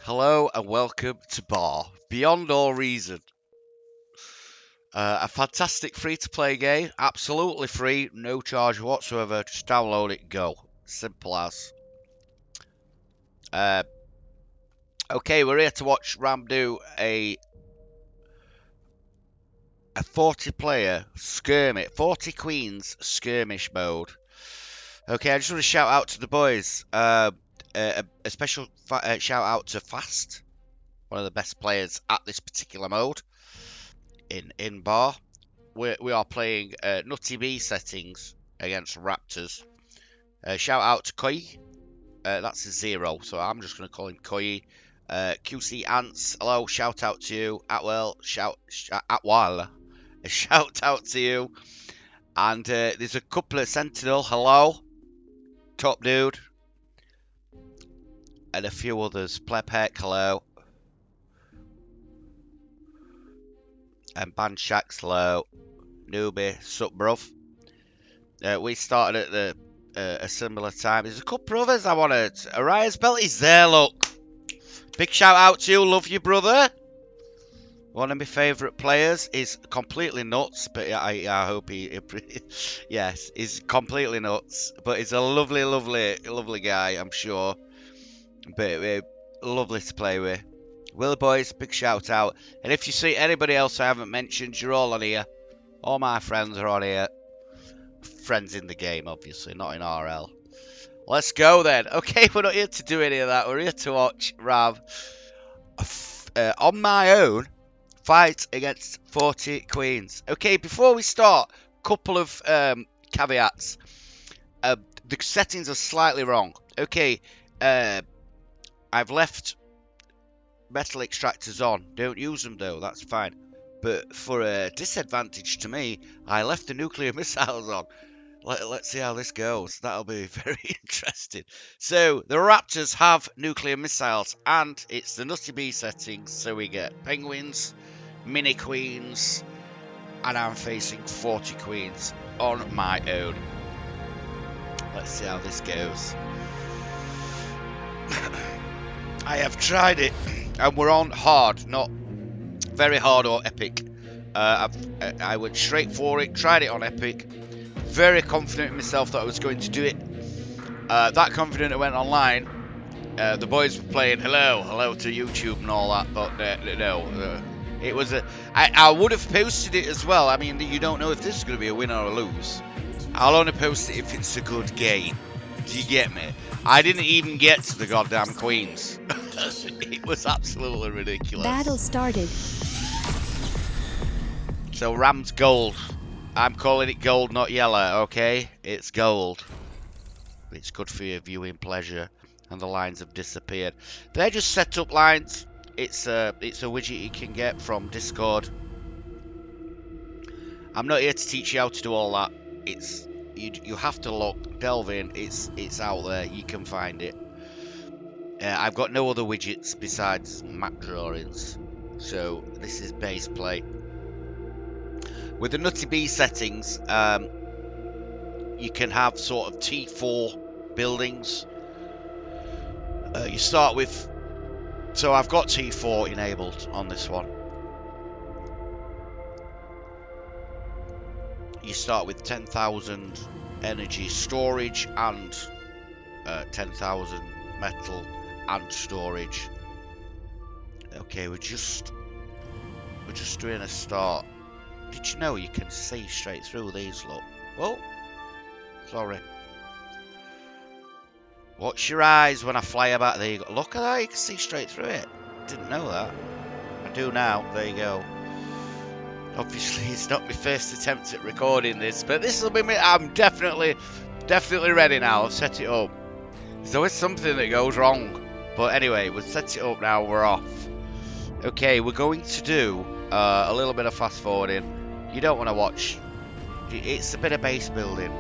Hello and welcome to Bar Beyond All Reason. A fantastic free-to-play game, absolutely free, no charge whatsoever. Just download it, go. Simple as. Okay, we're here to watch Ram do a 40-player skirmish, 40 queens skirmish mode. Okay, I just want to shout out to the boys. A special shout out to Fast, one of the best players at this particular mode in Bar. We are playing Nutty B settings against Raptors. Shout out to Koi. That's a 0, so I'm just going to call him Koi. QC Ants, hello, shout out to you. Atwell, shout out to you. And there's a couple of Sentinel, hello. Top Dude. And a few others. Plebheck, hello. And Bandshacks, hello. Newbie, sup bruv. We started at a similar time. There's a couple of others I wanted. Arias Belt is there, look. Big shout out to you, love you, brother. One of my favourite players is completely nuts, but I hope he yes, he's completely nuts. But he's a lovely guy, I'm sure. But lovely to play with. Will boys, big shout out. And if you see anybody else I haven't mentioned, you're all on here. All my friends are on here. Friends in the game, obviously, not in RL. Let's go then. Okay, we're not here to do any of that. We're here to watch Rav on my own fight against 40 queens. Okay, before we start, couple of caveats. The settings are slightly wrong. Okay, I've left metal extractors on. Don't use them though, that's fine. But for a disadvantage to me, I left the nuclear missiles on. Let's see how this goes. That'll be very interesting. So, the Raptors have nuclear missiles, and it's the Nutty B settings, so we get penguins, mini queens, and I'm facing 40 queens on my own. Let's see how this goes. I have tried it, and we're on hard, not very hard or epic. I went straight for it, tried it on epic. Very confident in myself that I was going to do it. That confident I went online. The boys were playing hello to YouTube and all that, but no. It was I would have posted it as well. I mean, you don't know if this is going to be a win or a lose. I'll only post it if it's a good game. Do you get me? I didn't even get to the goddamn queens. It was absolutely ridiculous. Battle started. So Ram's gold. I'm calling it gold, not yellow, okay? It's gold. It's good for your viewing pleasure. And the lines have disappeared. They're just set up lines. It's a widget you can get from Discord. I'm not here to teach you how to do all that. You have to look, delve in. It's out there. You can find it. I've got no other widgets besides map drawings. So this is base play. With the Nutty B settings, you can have sort of T4 buildings. You start with... So I've got T4 enabled on this one. You start with 10,000 energy storage and 10,000 metal and storage. Okay, we're just doing a start. Did you know you can see straight through these, look? Oh, sorry. Watch your eyes when I fly about. There you go. Look at that, you can see straight through it. Didn't know that. I do now. There you go. Obviously, it's not my first attempt at recording this, but this will be me. I'm definitely ready now. I've set it up. There's always something that goes wrong. But anyway, we've set it up now. We're off. Okay, we're going to do a little bit of fast forwarding. You don't want to watch. It's a bit of base building.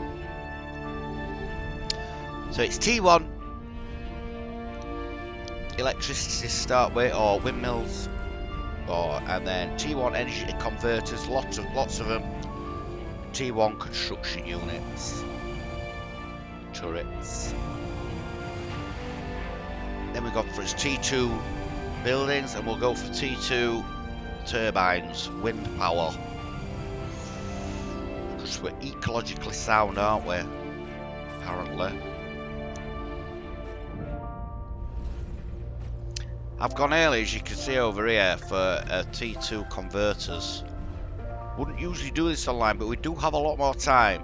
So it's T1. Electricity to start with, or windmills, and then T1 energy converters. Lots of them. T1 construction units. Turrets. Then we've got for its T2 buildings, and we'll go for T2 turbines, wind power. Because we're ecologically sound, aren't we? Apparently. I've gone early, as you can see over here, for T2 converters. Wouldn't usually do this online, but we do have a lot more time.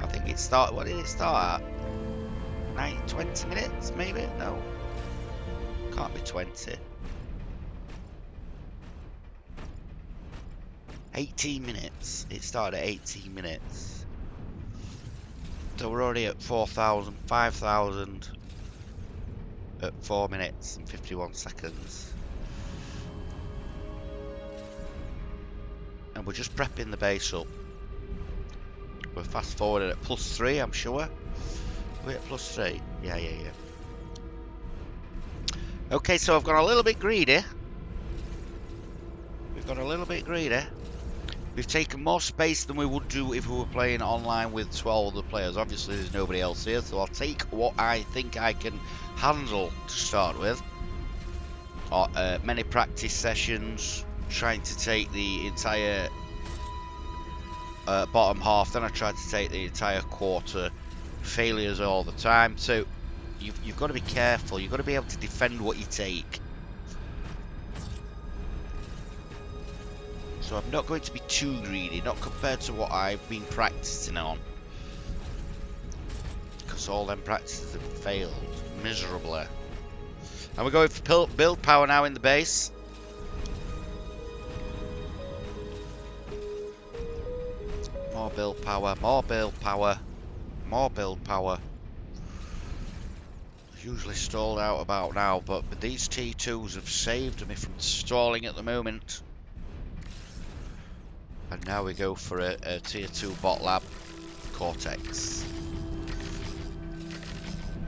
I think it started, what did it start at? 20 minutes, maybe? No. Can't be 20. 18 minutes. It started at 18 minutes. So we're already at 4,000, 5,000 at 4 minutes and 51 seconds. And we're just prepping the base up. We're fast forwarding at +3, I'm sure. We're at +3. Yeah. Okay, so I've gone a little bit greedy. We've got a little bit greedy. We've taken more space than we would do if we were playing online with 12 other players. Obviously, there's nobody else here, so I'll take what I think I can handle to start with. Many practice sessions, trying to take the entire bottom half. Then I tried to take the entire quarter. Failures all the time. So you've got to be careful. You've got to be able to defend what you take. So I'm not going to be too greedy, not compared to what I've been practicing on. Because all them practices have failed miserably. And we're going for build power now in the base. More build power, more build power, more build power. Usually stalled out about now, but these T2s have saved me from stalling at the moment. And now we go for a tier 2 bot lab Cortex.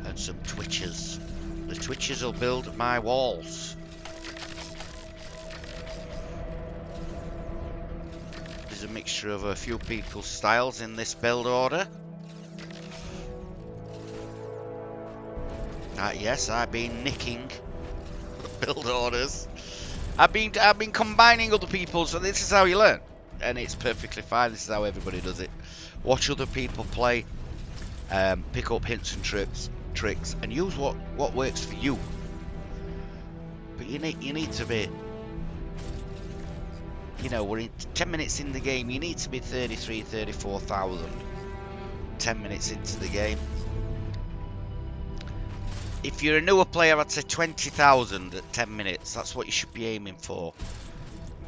And some Twitchers. The Twitchers will build my walls. There's a mixture of a few people's styles in this build order. Yes, I've been nicking build orders. I've been combining other people's, so this is how you learn. And it's perfectly fine. This is how everybody does it. Watch other people play, pick up hints and tricks, and use what works for you. But you need to be, you know, we're in 10 minutes in the game. You need to be 33, 34,000. 10 minutes into the game. If you're a newer player, I'd say 20,000 at 10 minutes. That's what you should be aiming for.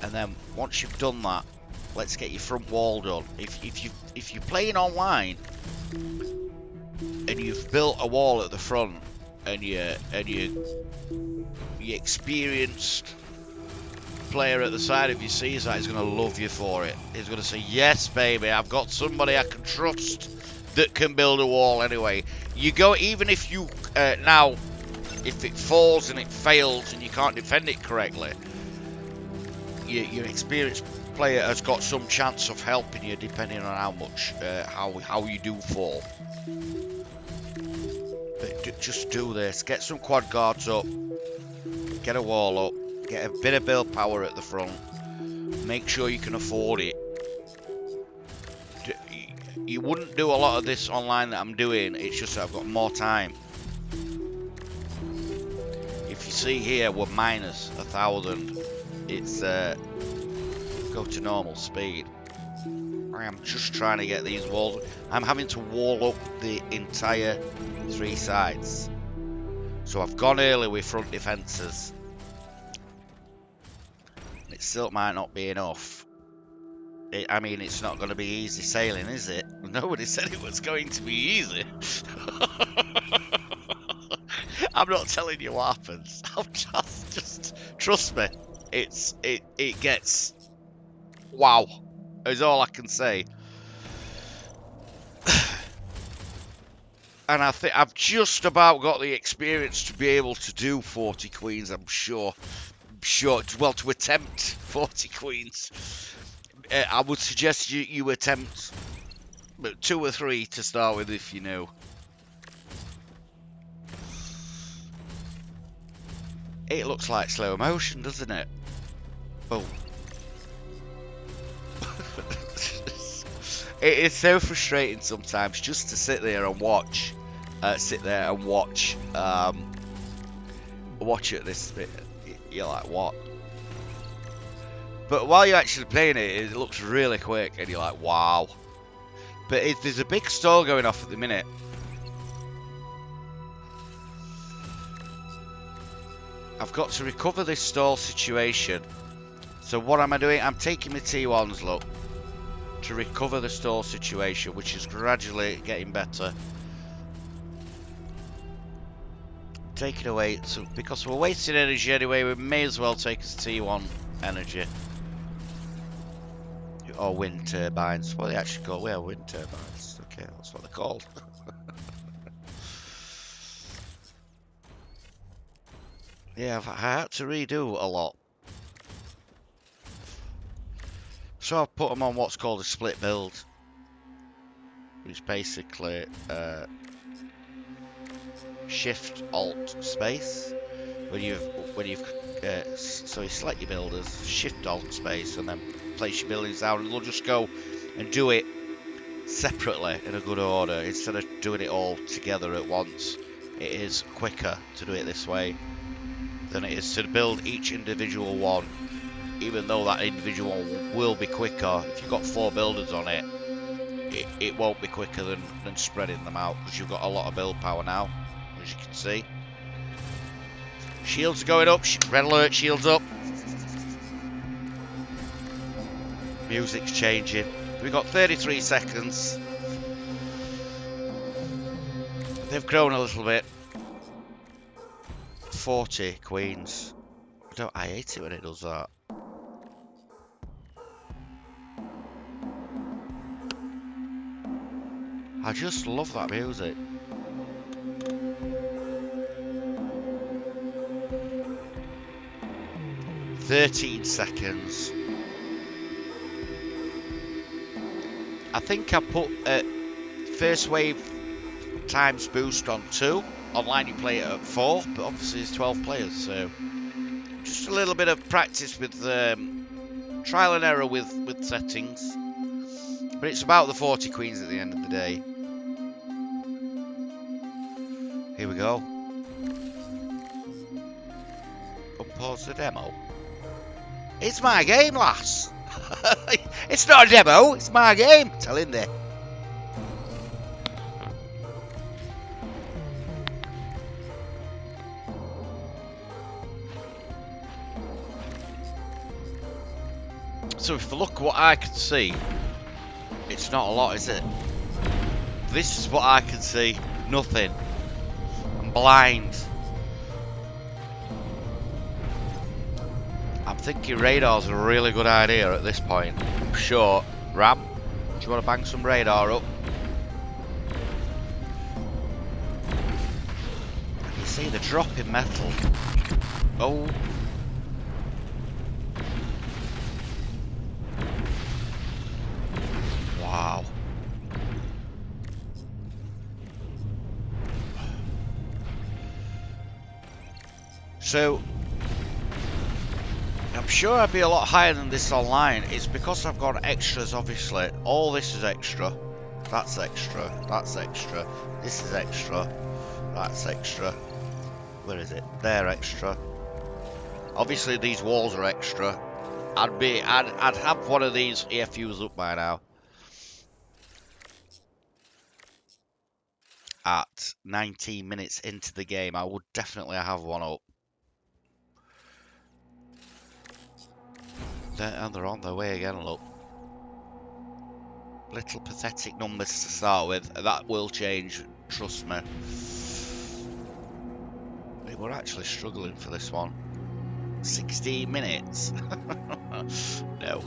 And then once you've done that, let's get your front wall done. If you're playing online and you've built a wall at the front and you experienced player at the side of you sees that, he's going to love you for it. He's going to say, yes, baby, I've got somebody I can trust that can build a wall anyway. You go, even if you now, if it falls and it fails and you can't defend it correctly, your experienced player has got some chance of helping you depending on how much how you do fall. But just do this. Get some quad guards up. Get a wall up. Get a bit of build power at the front. Make sure you can afford it. You wouldn't do a lot of this online that I'm doing. It's just that I've got more time. If you see here, we're minus 1,000. It's go to normal speed. I am just trying to get these walls. I'm having to wall up the entire 3 sides. So I've gone early with front defences. It still might not be enough. I mean, it's not going to be easy sailing, is it? Nobody said it was going to be easy. I'm not telling you what happens. I'm just trust me. It gets wow, is all I can say. And I think I've just about got the experience to be able to do 40 queens, I'm sure. Well, to attempt 40 queens. I would suggest you attempt 2 or 3 to start with, if you know. It looks like slow motion, doesn't it? Boom. It is so frustrating sometimes just to sit there and watch. Watch it this bit. You're like, what? But while you're actually playing it, it looks really quick, and you're like, wow. But there's a big stall going off at the minute. I've got to recover this stall situation. So what am I doing? I'm taking my T1s, look, to recover the stall situation, which is gradually getting better. Take it away, so because we're wasting energy anyway, we may as well take us T1 energy. Or wind turbines. What are they actually called? Well, wind turbines. Okay, that's what they're called. Yeah, I had to redo a lot. So I've put them on what's called a split build. Which basically Shift Alt Space. So you select your builders, Shift Alt Space, and then place your buildings down, and they'll just go and do it separately in a good order instead of doing it all together at once. It is quicker to do it this way than it is to build each individual one, even though that individual one will be quicker. If you've got 4 builders on it, it won't be quicker than spreading them out, because you've got a lot of build power now, as you can see. Shields are going up, red alert, shields up. Music's changing. We've got 33 seconds. They've grown a little bit. 40 queens. I hate it when it does that. I just love that music. "13 seconds. I think I put first wave times boost on 2. Online you play it at 4, but obviously it's 12 players, so just a little bit of practice with trial and error with settings. But it's about the 40 queens at the end of the day. Here we go. Unpause the demo. It's my game, lass. It's not a demo, it's my game. Tell him there. So if you look what I can see, it's not a lot, is it? This is what I can see. Nothing. I'm blind. I'm thinking radar's a really good idea at this point. Sure. Ram, do you want to bang some radar up? You see the drop in metal. Oh. Wow. So I'm sure I'd be a lot higher than this online. It's because I've got extras, obviously. All this is extra. That's extra. That's extra. This is extra. That's extra. Where is it? They're extra. Obviously these walls are extra. I'd have one of these EFUs up by now. At 19 minutes into the game, I would definitely have one up. They're on their way again, look. Little pathetic numbers to start with. That will change, trust me. We're actually struggling for this one. 16 minutes. No.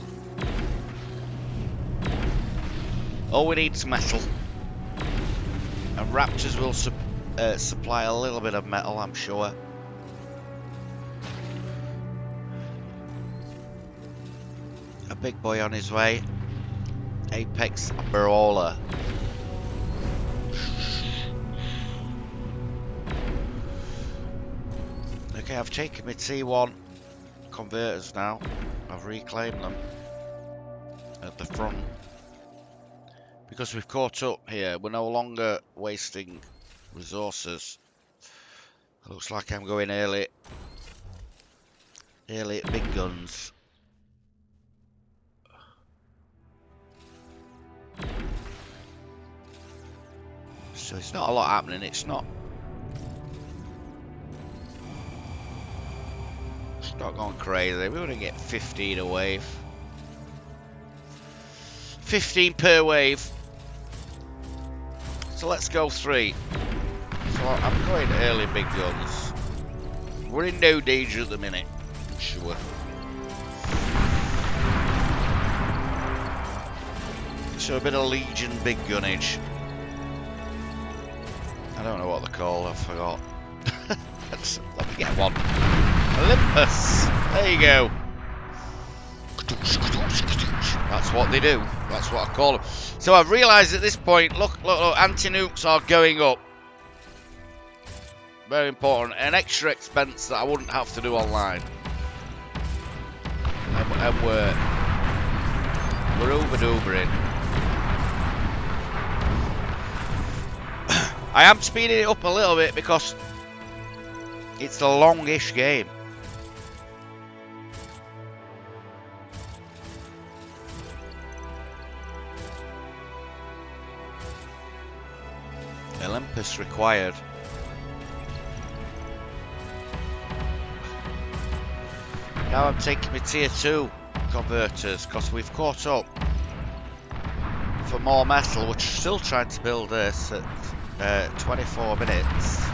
All we need is metal. And Raptors will supply a little bit of metal, I'm sure. A big boy on his way. Apex Brawler. Okay, I've taken my T1 converters now. I've reclaimed them at the front. Because we've caught up here, we're no longer wasting resources. It looks like I'm going early at big guns. So it's not a lot happening, it's not going crazy. We're going to get 15 a wave. 15 per wave. So let's go 3. So I'm going early big guns. We're in no danger at the minute. Sure. So a bit of Legion big gunnage. I don't know what they're called, I forgot. Let me get one. Olympus! There you go. That's what they do. That's what I call them. So I've realised at this point, look, anti-nukes are going up. Very important. An extra expense that I wouldn't have to do online. And we're over-doobering. I am speeding it up a little bit because it's a longish game. Olympus required. Now I'm taking my tier 2 converters because we've caught up for more metal, which is still trying to build this at 24 minutes.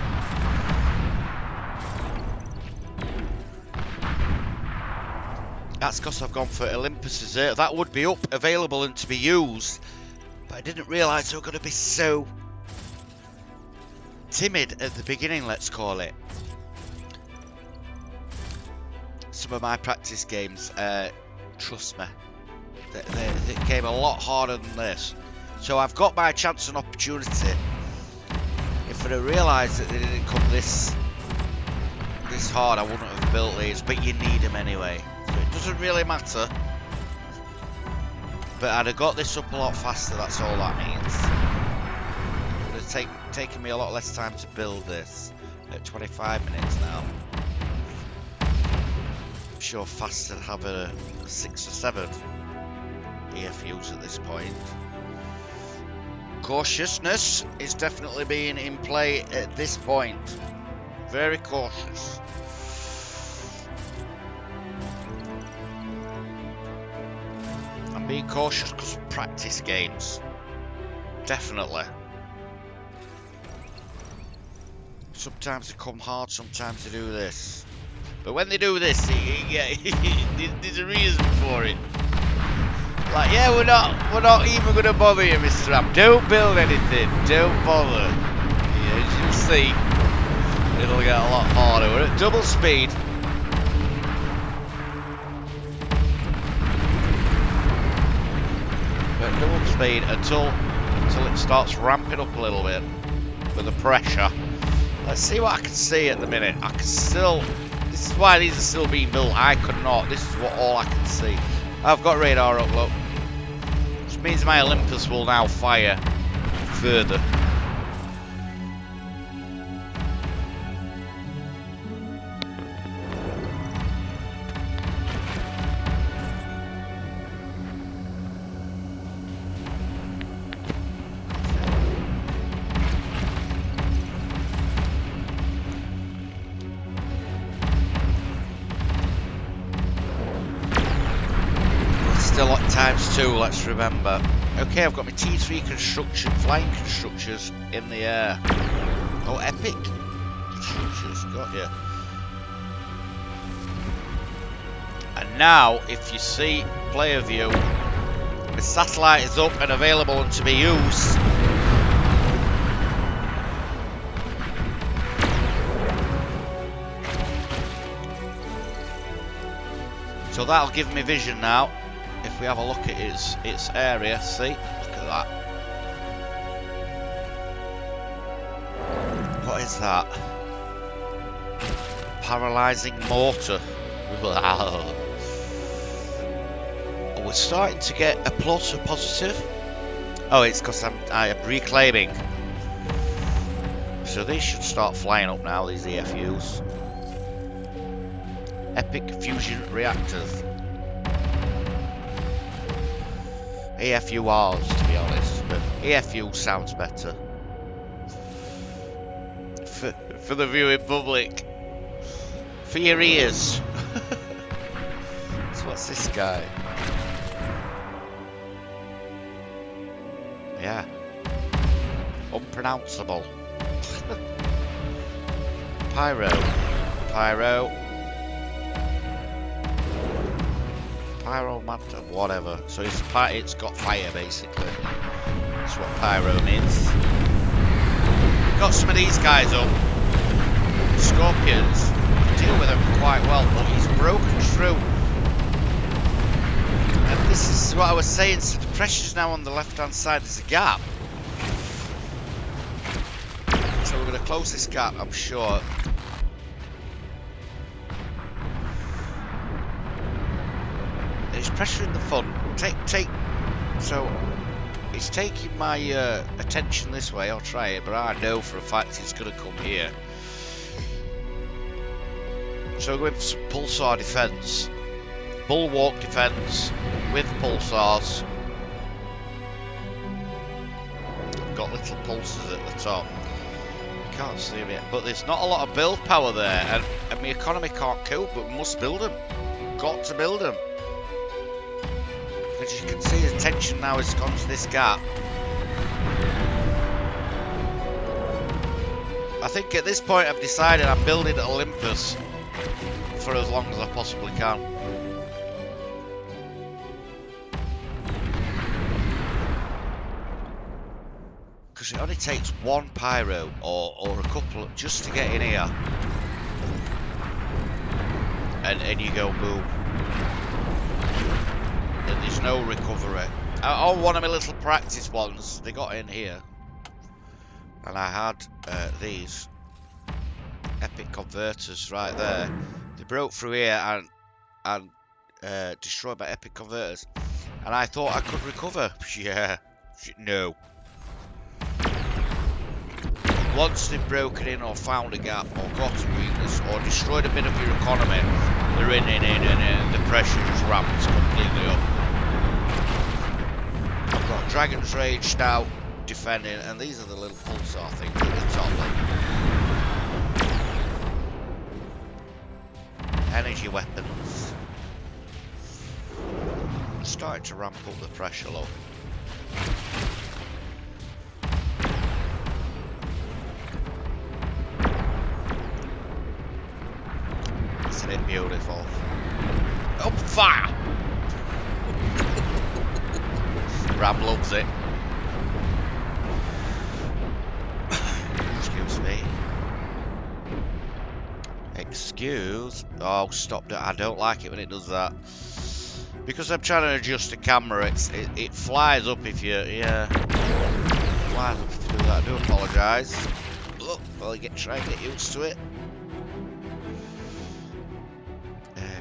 That's because I've gone for Olympus's. That would be up, available and to be used, but I didn't realise they were going to be so timid at the beginning, let's call it. Some of my practice games, trust me, they came a lot harder than this. So I've got my chance and opportunity. If I'd have realised that they didn't come this hard, I wouldn't have built these, but you need them anyway. So it doesn't really matter. But I'd have got this up a lot faster, that's all that means. It would have taken me a lot less time to build this at 25 minutes now. I'm sure faster to have a 6 or 7 EFUs at this point. Cautiousness is definitely being in play at this point. Very cautious. I'm being cautious because of practice games. Definitely. Sometimes they come hard, sometimes they do this. But when they do this, there's a reason for it. Like, yeah, we're not even gonna bother you, Mr. Ram. Don't build anything. Don't bother. Yeah, as you'll see, it'll get a lot harder. We're at double speed. We're at double speed until it starts ramping up a little bit with the pressure. Let's see what I can see at the minute. I can still. This is why these are still being built. I could not. This is all I can see. I've got radar up, look. Which means my Olympus will now fire further. Still at ×2, let's remember. Okay, I've got my T3 construction, flying constructors in the air. Oh, epic constructors, got you. And now, if you see player view, the satellite is up and available and to be used. So that'll give me vision now. If we have a look at its area, see, look at that. What is that? Paralysing mortar. Wow. We're starting to get a plus, a positive. Oh, it's because I am reclaiming. So these should start flying up now, these EFUs. Epic fusion reactors. EFURs, to be honest, but EFU sounds better. For the viewing public. For your ears. So what's this guy? Yeah. Unpronounceable. Pyro. Pyro. Pyro matter, whatever. So it's got fire basically. That's what pyro means. Got some of these guys up. Scorpions. Deal with them quite well, but he's broken through. And this is what I was saying, so the pressure's now on the left hand side, there's a gap. So we're going to close this gap, I'm sure. There's pressure in the front. So it's taking my attention this way. I'll try it, but I know for a fact it's going to come here. So we're going for some pulsar defense, bulwark defense with pulsars. I've got little pulsars at the top. Can't see them yet, but there's not a lot of build power there, and my economy can't cope. But we must build them. Got to build them. As you can see, the tension now has gone to this gap. I think at this point I've decided I'm building Olympus for as long as I possibly can. Because it only takes one pyro or a couple just to get in here. And you go boom. And there's no recovery. Oh, one of my little practice ones, they got in here. And I had these epic converters right there. They broke through here and destroyed my epic converters. And I thought I could recover. Yeah. No. Once they've broken in or found a gap or got a weakness or destroyed a bit of your economy, they're in and the pressure just ramps completely up. I've got Dragon's Rage now defending, and these are the little pulsar things at the top. Energy weapons. I'm starting to ramp up the pressure low. Isn't it beautiful? Open fire! Ram loves it. Excuse me. Excuse. Oh, stop that. I don't like it when it does that. Because I'm trying to adjust the camera, it flies up if you, yeah. It flies up if you do that. I do apologise. Look, well, try and get used to it.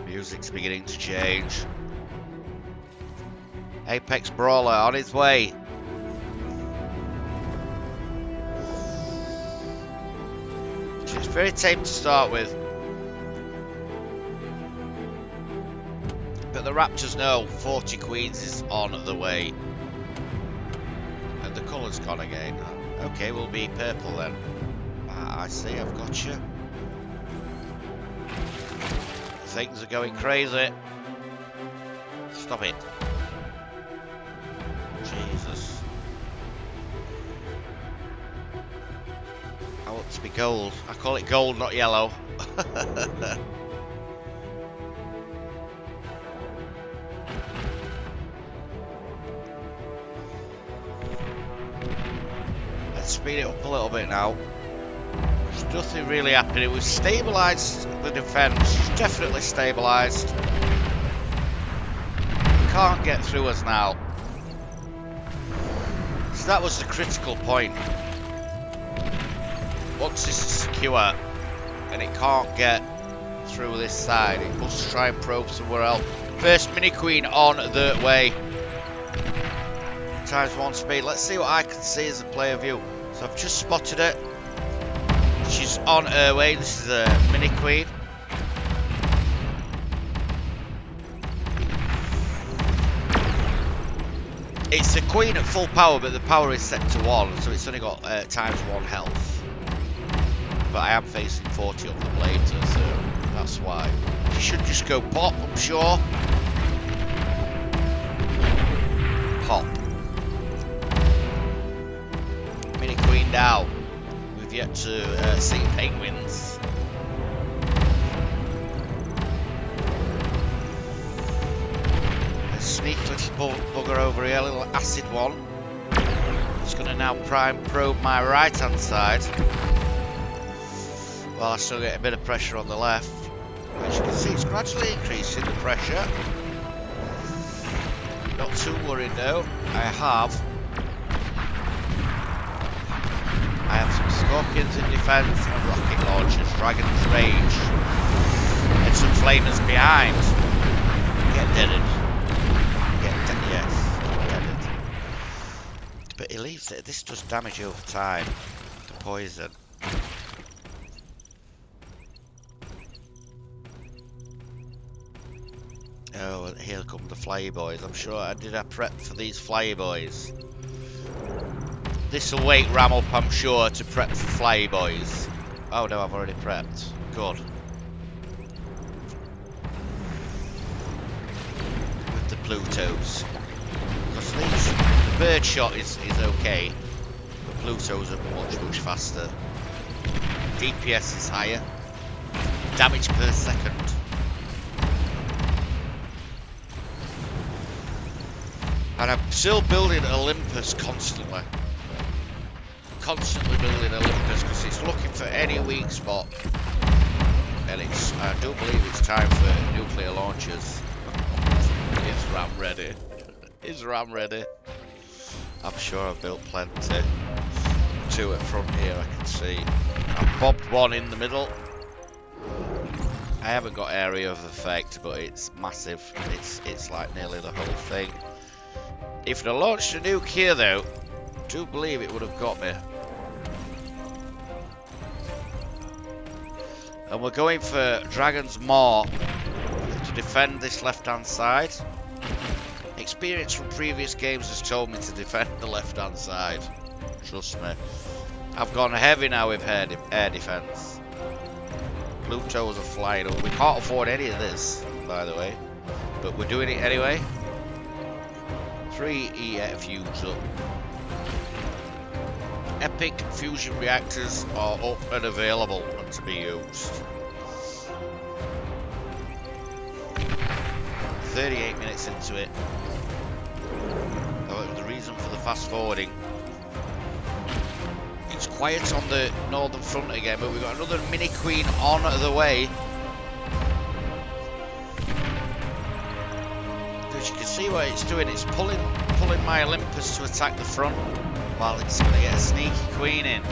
Music's beginning to change. Apex Brawler on his way. She's very tame to start with. But the Raptors know 40 Queens is on the way. And the colour's gone again. Okay, we'll be purple then. I see, I've got you. Things are going crazy. Stop it. Jesus. I want it to be gold. I call it gold, not yellow. Let's speed it up a little bit now. There's nothing really happening. We've stabilised the defence. Definitely stabilised. Can't get through us now. So that was the critical point. Once this is secure and it can't get through this side. It must try and probe somewhere else. First mini queen on the way. ×1 speed. Let's see what I can see as a player view. So I've just spotted it. She's on her way. This is a mini queen. It's a queen at full power, but the power is set to 1, so it's only got ×1 health. But I am facing 40 of them later, so that's why. She should just go pop, I'm sure. Pop. Mini queen down. We've yet to see penguins. A sneak little bugger over here, a little acid one. It's going to now prime probe my right hand side. Well, I still get a bit of pressure on the left. As you can see, it's gradually increasing the pressure. Not too worried though. I have some scorpions in defence and rocket launchers, dragon's rage, and some flamers behind. Get deaded. Yes, get deaded. But he leaves it. This does damage over time. The poison. Oh, here come the flyboys. I'm sure I prep for these flyboys. This will wake Ram up, I'm sure, to prep for flyboys. Oh no, I've already prepped. Good. With the Plutos. Because the bird shot is okay. But Plutos are much faster. DPS is higher. Damage per second. And I'm still building Olympus constantly. Constantly building Olympus because it's looking for any weak spot. And I do believe it's time for nuclear launchers. Is Ram ready? Is Ram ready? I'm sure I've built plenty. 2 at front here I can see. I've bobbed 1 in the middle. I haven't got area of effect, but it's massive. It's like nearly the whole thing. If I launched a nuke here though, I do believe it would have got me. And we're going for Dragon's Maw to defend this left hand side. Experience from previous games has told me to defend the left hand side. Trust me. I've gone heavy now with air defense. Plutos are flying over. We can't afford any of this, by the way. But we're doing it anyway. 3 EFUs up. Epic fusion reactors are up and available and to be used. 38 minutes into it. The reason for the fast forwarding. It's quiet on the northern front again, but we've got another mini queen on the way. As you can see what it's doing, it's pulling my Olympus to attack the front while it's going to get a sneaky queen in.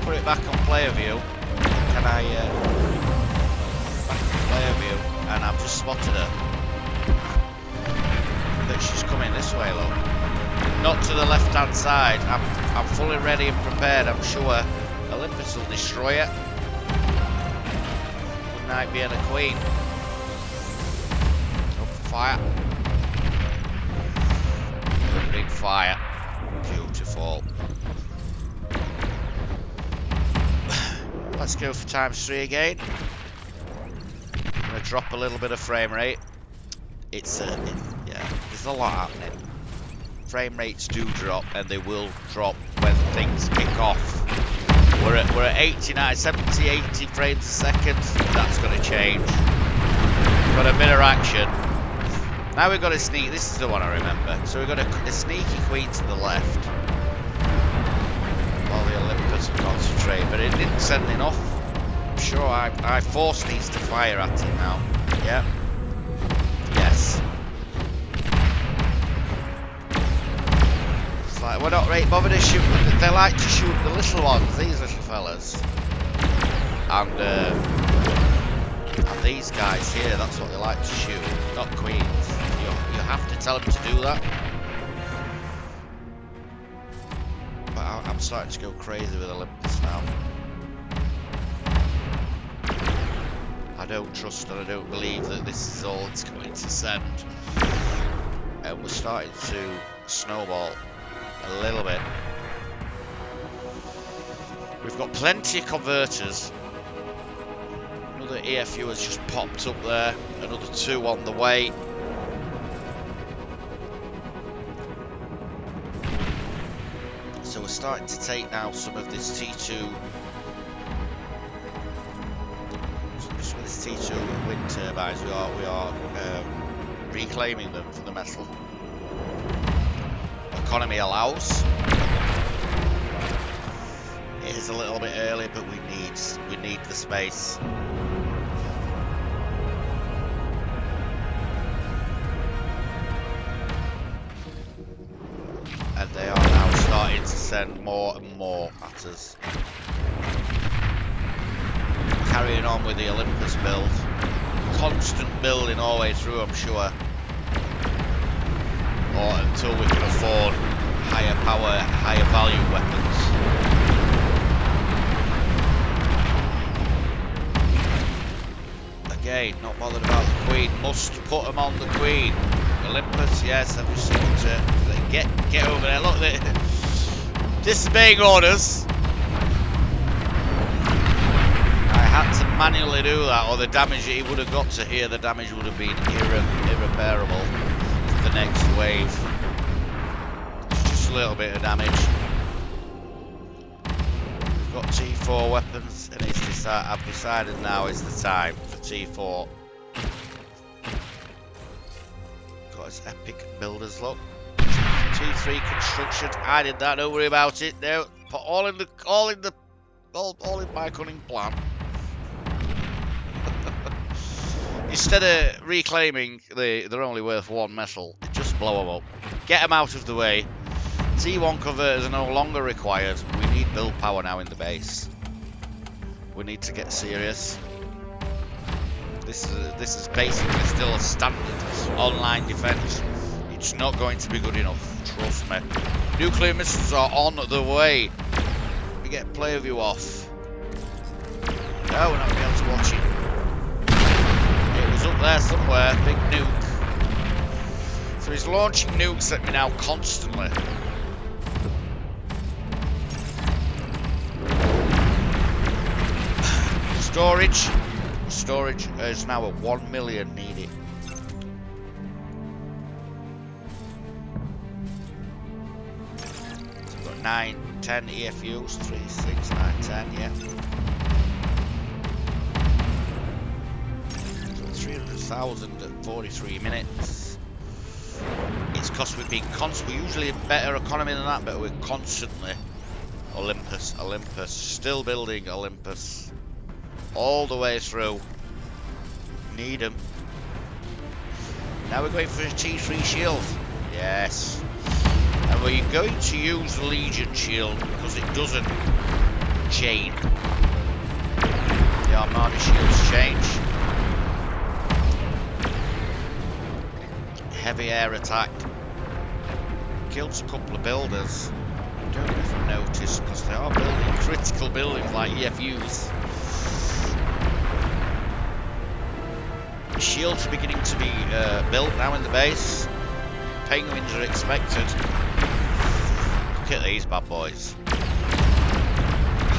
Put it back on player view. Can I back on player view? And I've just spotted her. But she's coming this way, look. Not to the left hand side. I'm fully ready and prepared, I'm sure. Olympus will destroy it. Good night being a queen. Open fire. Big fire. Beautiful. Let's go for ×3 again. I'm going to drop a little bit of frame rate. Yeah, there's a lot happening. Frame rates do drop, and they will drop when things kick off. We're at 89, 70, 80 frames a second. That's going to change. Got a bit of action. Now we've got a sneak. This is the one I remember. So we've got a sneaky queen to the left. While the Olympus concentrate, but it didn't send enough. I'm sure I forced these to fire at it now. Yeah. Yes. It's like we're not really bothered to shoot. They like to shoot the little ones, these little fellas. And And these guys here, that's what they like to shoot, not queens. You have to tell them to do that. But I'm starting to go crazy with Olympus now. I don't trust and I don't believe that this is all it's going to send. And we're starting to snowball a little bit. We've got plenty of converters. Another EFU has just popped up there. Another 2 on the way. So we're starting to take now some of this T2. Some of this T2 wind turbines. We are reclaiming them for the metal. Economy allows. It is a little bit early, but we need the space. And they are now starting to send more and more at us. Carrying on with the Olympus build. Constant building all the way through, I'm sure. Or until we can afford higher power, higher value weapons. Again, not bothered about the Queen. Must put them on the Queen. Olympus, yes, I've just seen to get over there. Look, disobeying orders. I had to manually do that, or the damage he would have got to here, the damage would have been irreparable to the next wave. It's just a little bit of damage. We've got T4 weapons, and I've decided now is the time for T4. Got his epic builders look. T3 construction. I did that. Don't worry about it. No, put all in my cunning plan. Instead of reclaiming, they're only worth 1 metal. Just blow them up. Get them out of the way. T1 converters are no longer required. We need build power now in the base. We need to get serious. This is basically still a standard online defense. It's not going to be good enough. Trust me. Nuclear missiles are on the way. We get player view off. No, we're not going to be able to watch it. It was up there somewhere. Big nuke. So he's launching nukes at me now constantly. Storage is now at 1 million needed. So we've got 9, 10 EFUs, 3, 6, 9, 10, yeah. So 300,000 at 43 minutes. It's because we've been we're usually a better economy than that, but we're constantly Olympus, still building Olympus. All the way through. Need them. Now we're going for a T3 shield. Yes. And we're going to use the Legion shield because it doesn't chain. The Armada shields change. Heavy air attack. Kills a couple of builders. I don't know if I've noticed because they are building critical buildings like EFUs. Shields are beginning to be built now in the base. Penguins are expected. Look at these bad boys.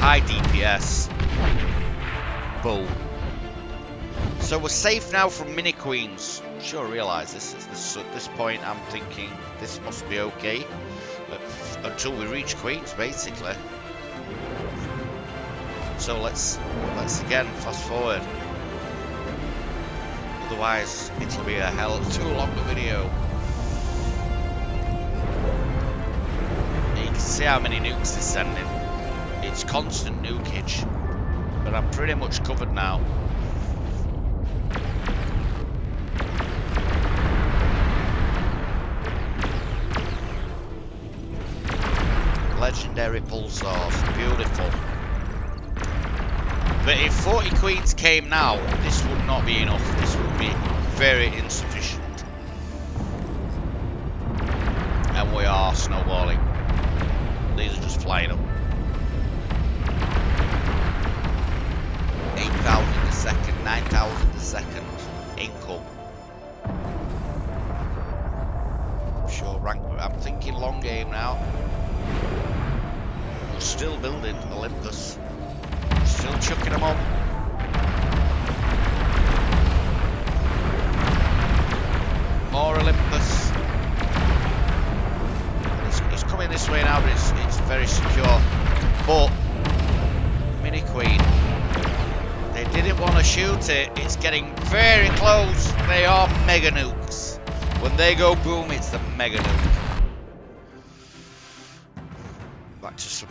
High DPS. Boom. So we're safe now from mini queens. I'm sure I realise this. At this point I'm thinking this must be okay. Until we reach queens, basically. So let's again fast forward. Otherwise, it'll be a hell of too long a video. You can see how many nukes they're sending. It's constant nukage. But I'm pretty much covered now. Legendary pulsars, beautiful. But if 40 queens came now, this would not be enough. This would be very insufficient. And we are snowballing. These are just flying up. 8,000 a second, 9,000 a second income. Sure, rank. I'm thinking long game now. We're still building Olympus. Still chucking them up. More Olympus. It's coming this way now, but it's very secure. But Mini Queen, they didn't want to shoot it. It's getting very close. They are mega nukes. When they go boom, it's the mega nuke. Back to some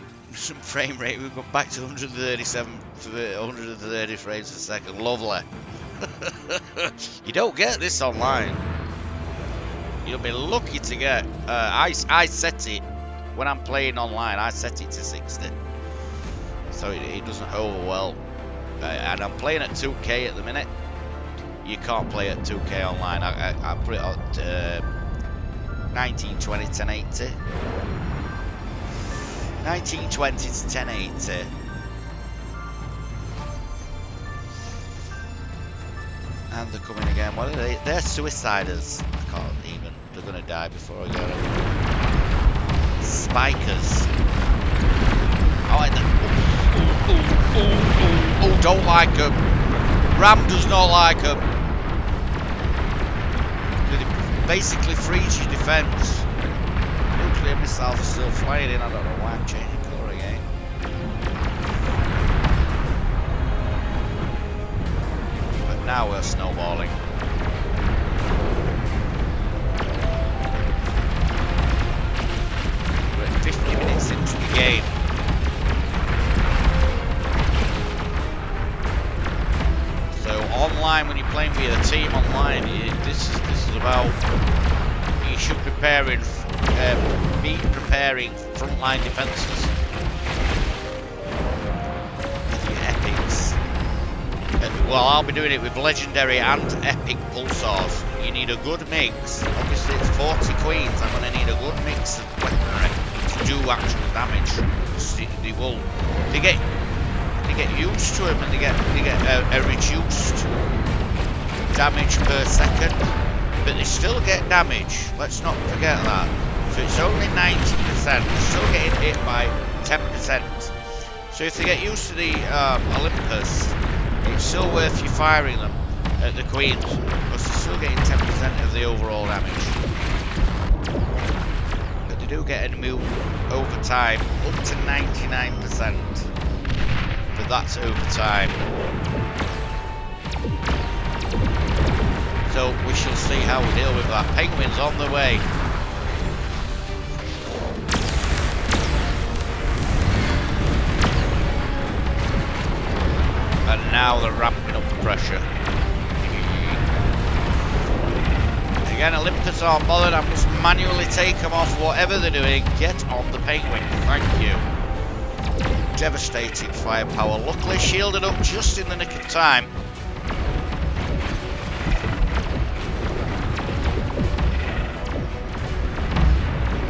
frame rate. We've got back to 130 frames per second. Lovely. You don't get this online. You'll be lucky to get. I set it when I'm playing online. I set it to 60, so it doesn't overwhelm. And I'm playing at 2K at the minute. You can't play at 2K online. I put it at 1920 1080. 1920 to 1080. And they're coming again. What are they? They're suiciders. I can't even. They're gonna die before I get them. Spikers. I like them. Oh, don't like them. Ram does not like them. They basically freeze your defense. Nuclear missiles are still flying in. I don't know why I'm changing colour again. But now we're snowballing. We're at 50 minutes into the game. So online, when you're playing with a team online, this is about you should be preparing frontline defences. Epics. Well, I'll be doing it with legendary and epic pulsars. You need a good mix. Obviously, it's 40 queens. I'm going to need a good mix of weaponry to do actual damage. They get used to them, and they get a reduced damage per second, but they still get damage. Let's not forget that. So it's only 90%. They're still getting hit by 10%. So if they get used to the Olympus, it's still worth you firing them at the queens, because they're still getting 10% of the overall damage. But they do get a move over time up to 99%. But that's over time. So we shall see how we deal with that. Penguins on the way. And now they're ramping up the pressure. Again, Olympus aren't bothered. I must manually take them off. Whatever they're doing, get on the Penguin. Thank you. Devastating firepower. Luckily shielded up just in the nick of time.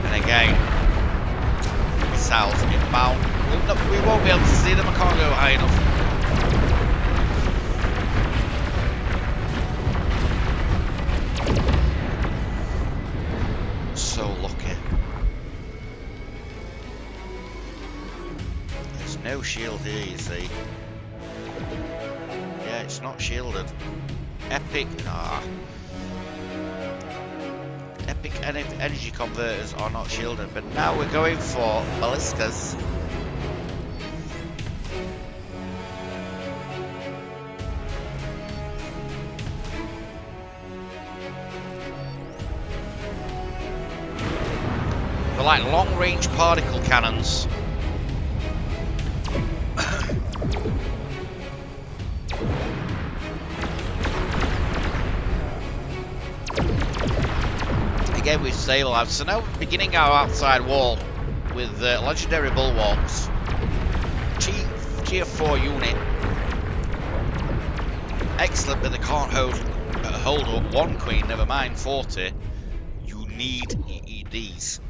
And again, missiles inbound. We won't be able to see them. I can't go high enough. So lucky. There's no shield here, you see. Yeah, it's not shielded. Epic. Epic energy converters are not shielded, but now we're going for ballistas. They're like long-range particle cannons. Again with Sable Labs. So now beginning our outside wall with legendary bulwarks. Tier 4 unit. excellent, but they can't hold up one queen, never mind 40. You need these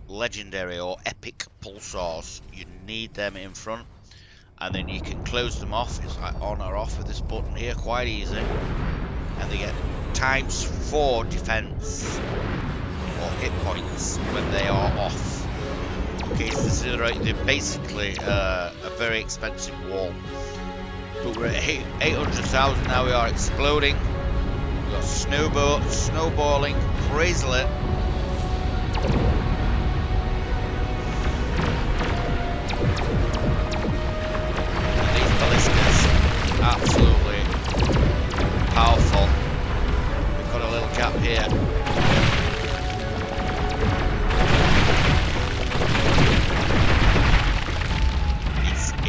legendary or epic pulsars. You need them in front, and then you can close them off. It's like on or off with this button here, quite easy. And they get ×4 defense or hit points when they are off. Okay, so they're basically a very expensive wall. But we're at 800,000 now. We are exploding. We've got snowballing crazily. And these ballistas, absolutely powerful. We've got a little gap here.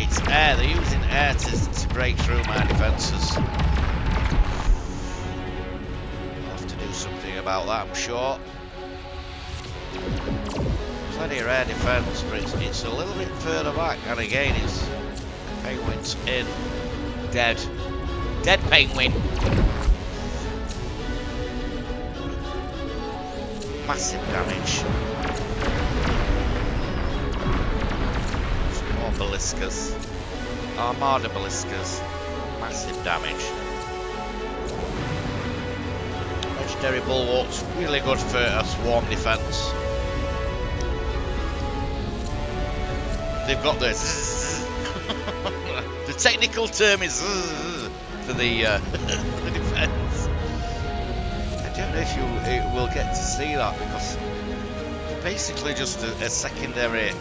It's air. They're using air to break through my defences. I'll have to do something about that, I'm sure. Plenty of air defence, but it's a little bit further back. And again, it's penguins in. Dead. Dead penguin. Massive damage. Some more ballistas. Armada ballistas. Massive damage. Legendary bulwarks. Really good for a swarm defence. They've got this. The technical term is for the defence. I don't know if you will get to see that, because it's basically just a secondary.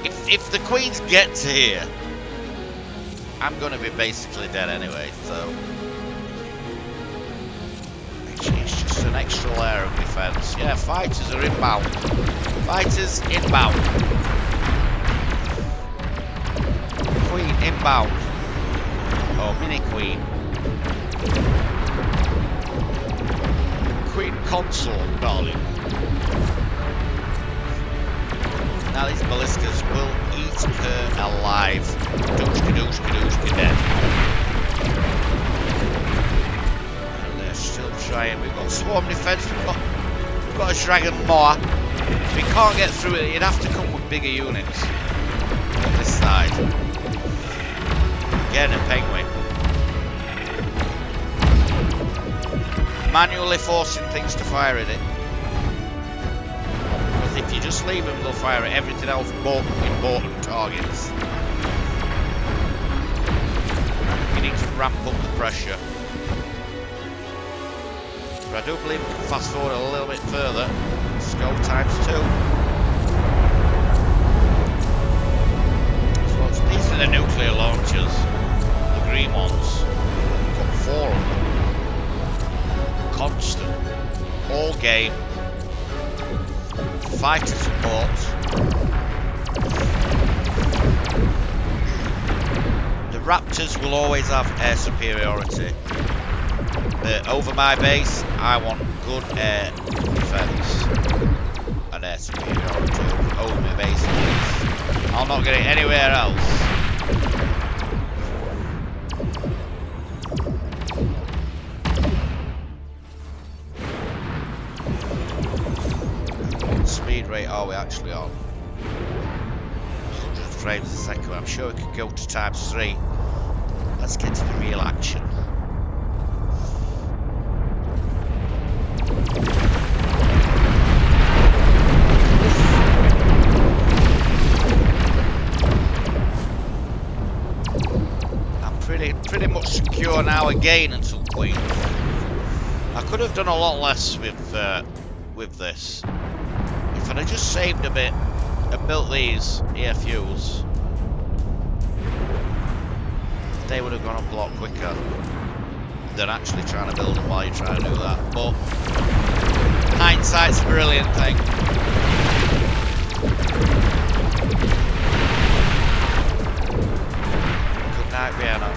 If the queens get to here, I'm going to be basically dead anyway. So it's just an extra layer of defence. Yeah, fighters are inbound. Fighters inbound. Queen inbound. Oh, mini queen. Queen consort, darling. Now these ballistas will eat her alive. Dooshka dead. And they're still trying. We've got swarm defense. We've got a dragon more. We can't get through it. You'd have to come with bigger units on this side. Again, a penguin. Manually forcing things to fire at it. Because if you just leave them, they'll fire at everything else but important targets. You need to ramp up the pressure. But I do believe we can fast forward a little bit further. Let's go ×2. So these are the nuclear launchers. Green ones. Got 4 of them. Constant. All game. Fighter support. The Raptors will always have air superiority. But over my base, I want good air defense and air superiority over my base. I'll not get it anywhere else. Speed rate are we actually on? 100 frames a second. I'm sure we could go to ×3. Let's get to the real action. I'm pretty much secure now again until queen. I could have done a lot less with this. If I'd have just saved a bit and built these EFUs, they would have gone up a lot quicker than actually trying to build them while you're trying to do that. But hindsight's a brilliant thing. Good night, Vienna.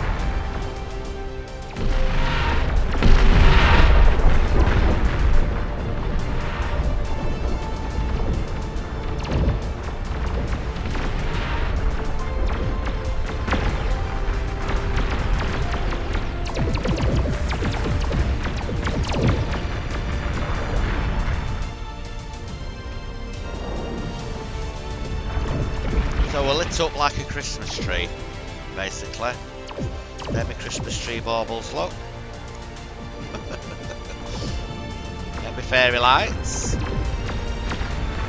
set up like a Christmas tree, basically. There my Christmas tree baubles, look. There my fairy lights.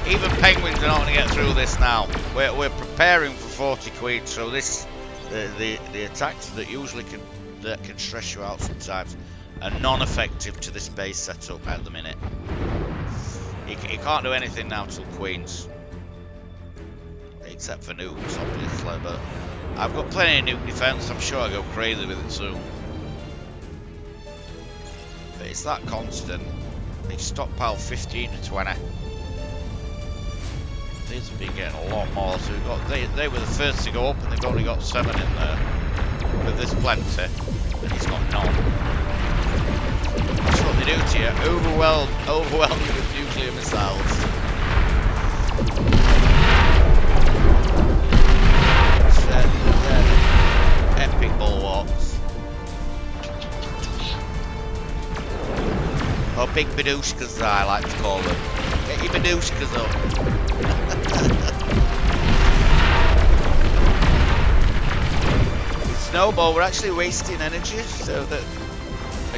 Even penguins are not going to get through this now. We're preparing for 40 queens, so this the attacks that usually can stress you out sometimes are non-effective to this base setup at the minute. He can't do anything now till queens, except for nukes, obviously. But I've got plenty of nuke defense. I'm sure I go crazy with it soon. But it's that constant. They stockpile 15 to 20. These have been getting a lot more. So they were the first to go up, and they've only got 7 in there. But there's plenty, and he's got none. That's what they do to you. Overwhelm you with nuclear missiles. Epic bulwarks. Or big badushkas, as I like to call them. Get your badushkas up. With snowball, we're actually wasting energy, so that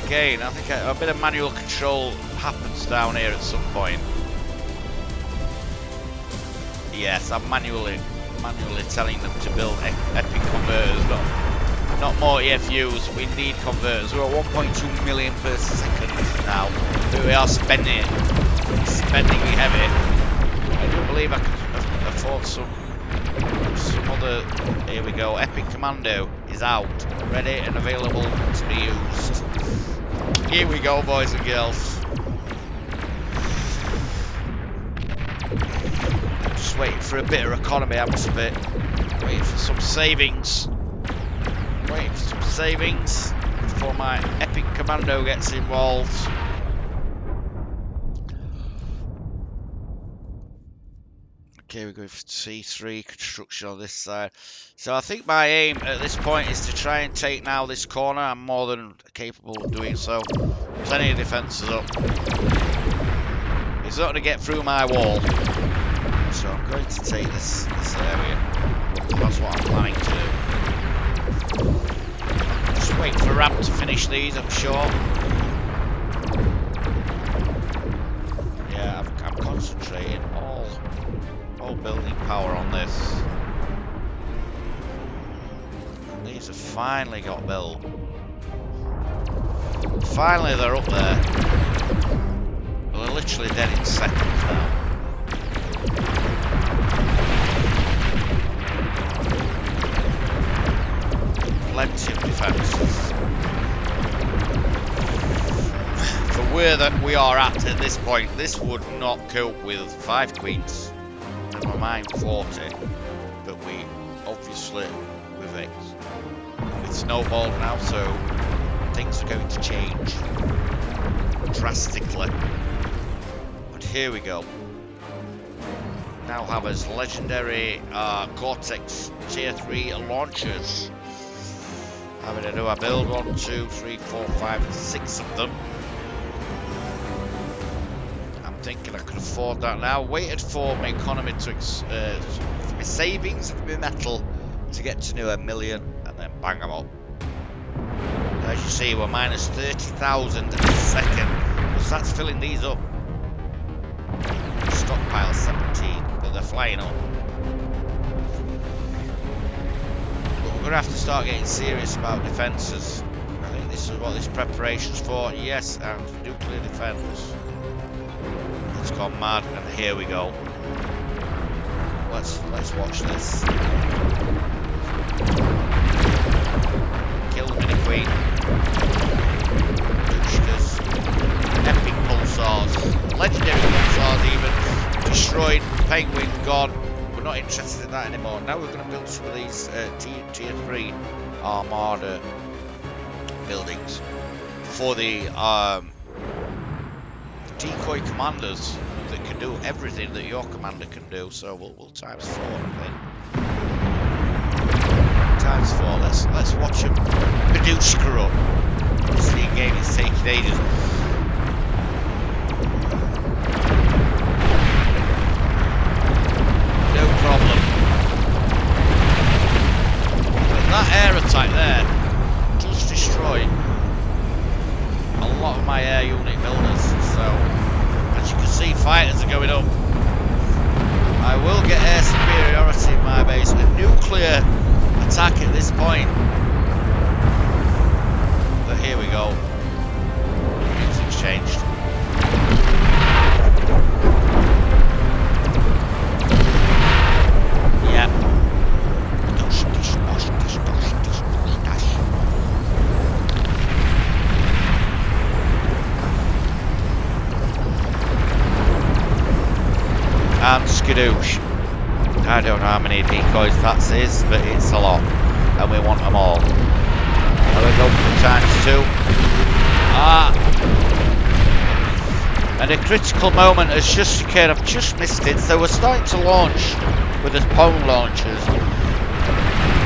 again, I think a bit of manual control happens down here at some point. Yes, I'm manually telling them to build epic converters, not more EFUs. We need converters. We're at 1.2 million per second now. But we are spending heavy. I do believe I can afford some other. Here we go. Epic Commando is out, ready and available to be used. Here we go, boys and girls. Just waiting for a bit of economy, I must admit. Waiting for some savings. Waiting for some savings before my Epic Commando gets involved. Okay, we're going for C3 construction on this side. So I think my aim at this point is to try and take now this corner. I'm more than capable of doing so. Plenty of defences up. It's not going to get through my wall. So I'm going to take this area. That's what I'm planning to do. Just wait for Ramp to finish these, I'm sure. Yeah, I'm concentrating all building power on this. These have finally got built. Finally they're up there. Well, they're literally dead in seconds now. Plenty of defences. For where that we are at this point, this would not cope with 5 queens. Never mind 40, but we obviously with snowball now, so things are going to change drastically. But here we go. Now have as legendary Cortex Tier 3 launchers. How many do I build? 1, 2, 3, 4, 5, 6 of them. Thinking I could afford that now. Waited for my economy to for my savings of my metal to get to near 1 million, and then bang them up. As you see, we're minus 30,000 a second. So that's filling these up. Stockpile 17, but they're flying up. But we're gonna have to start getting serious about defences. I think this is what this preparation's for. Yes, and nuclear defence. It's gone mad, and here we go. Let's watch this. Kill the mini queen. Boosters. Epic pulsars. Legendary pulsars even. Destroyed. Penguin gone. We're not interested in that anymore. Now we're going to build some of these tier 3 armada buildings for the decoy commanders that can do everything that your commander can do. So we'll times 4, I think. Times 4. Let's watch him Badushka up. This game is taking ages. No problem. lot of my air unit builders, so as you can see, fighters are going up. I will get air superiority in my base. A nuclear attack at this point. But here we go. Music's changed. Yeah. And skadoosh. I don't know how many decoys that is, but it's a lot. And we want them all. There we go for the ×2. Ah! And a critical moment has just occurred. I've just missed it. So we're starting to launch with the pwn launchers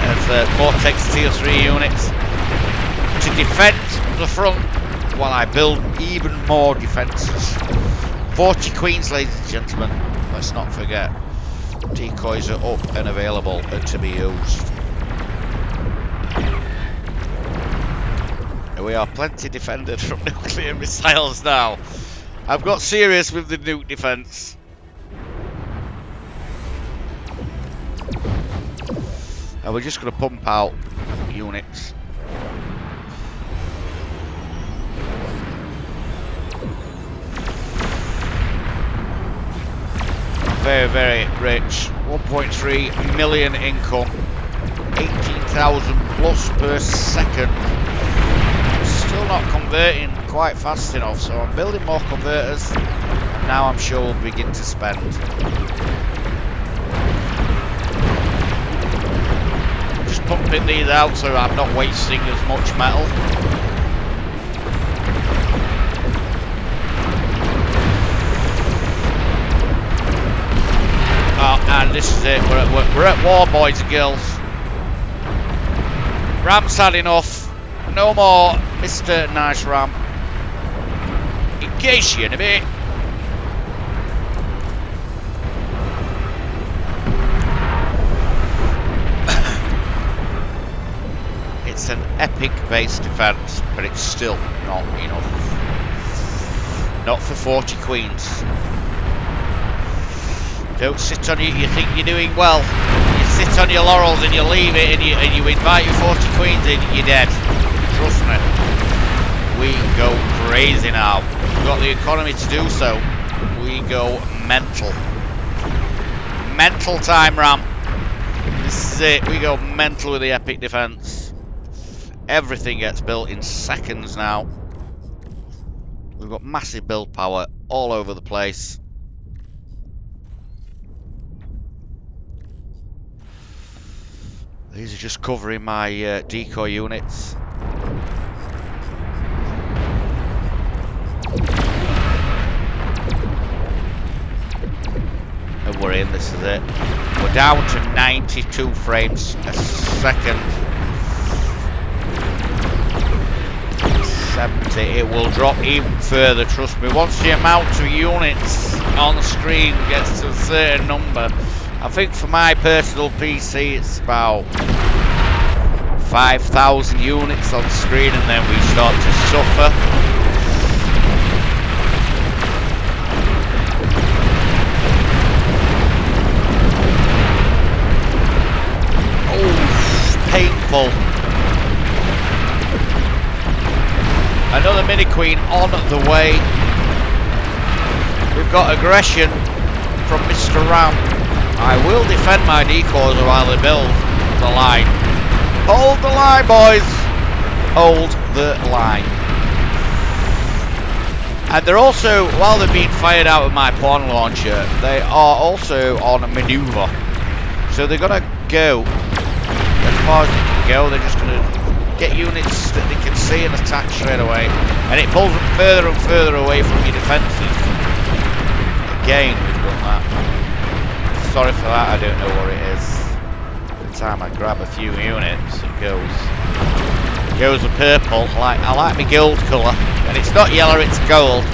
as Vortex Tier 3 units to defend the front while I build even more defences. 40 queens, ladies and gentlemen. Let's not forget. Decoys are up and available to be used. We are plenty defended from nuclear missiles now. I've got serious with the nuke defence. And we're just going to pump out units. Very, very rich. 1.3 million income. 18,000 plus per second. Still not converting quite fast enough, so I'm building more converters. And now I'm sure we'll begin to spend. Just pumping these out so I'm not wasting as much metal. Oh, and this is it. We're at war, boys and girls. Ram's had enough. No more Mr. Nice Ram. Engage you in a bit. It's an epic base defense, but it's still not enough. Not for 40 queens. Don't sit on you think you're doing well. You sit on your laurels and you leave it and you invite your 40 queens in, you're dead. Trust me. We go crazy now. We've got the economy to do so. We go mental. Mental time, Ram. This is it. We go mental with the epic defense. Everything gets built in seconds now. We've got massive build power all over the place. These are just covering my decoy units. And we're in, this is it. We're down to 92 frames a second. 70, it will drop even further, trust me. Once the amount of units on the screen gets to a certain number, I think for my personal PC it's about 5,000 units on screen and then we start to suffer. Oh, painful. Another mini queen on the way. We've got aggression from Mr. Ram. I will defend my decoys while they build the line. Hold the line, boys! Hold the line. And they're also, while they're being fired out of my pawn launcher, they are also on a manoeuvre. So they're going to go as far as they can go. They're just going to get units that they can see and attack straight away. And it pulls them further and further away from your defences. Again, we've done that. Sorry for that, I don't know what it is. Every time I grab a few units, it goes a purple. I like my gold colour, and it's not yellow, it's gold.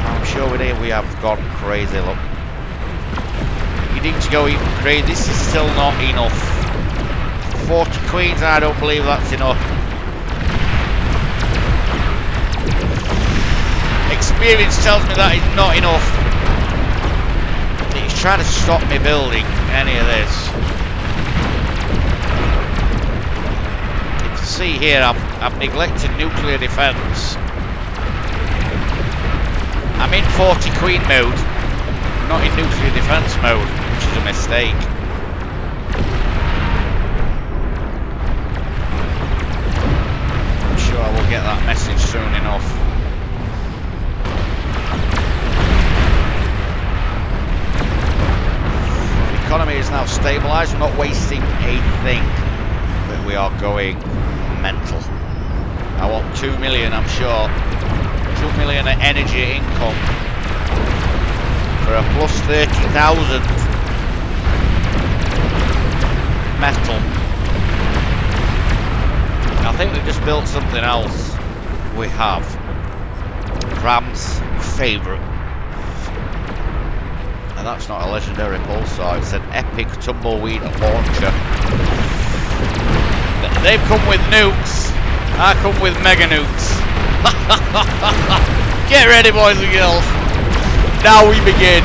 I'm sure we have gone crazy. Look, you need to go even crazy. This is still not enough. 40 queens, I don't believe that's enough. experience tells me that is not enough. He's trying to stop me building any of this. You can see here I've neglected nuclear defence. I'm in 40 Queen mode, not in nuclear defence mode, which is a mistake. I'm sure I will get that message soon enough. The economy is now stabilised, we're not wasting a thing, but we are going mental. I want 2 million, I'm sure. 2 million of energy income for a plus 30,000 metal. I think we've just built something else. We have Ram's favourite. And that's not a legendary pulsar, it's an epic tumbleweed launcher. They've come with nukes, I come with mega nukes. Get ready, boys and girls. Now we begin.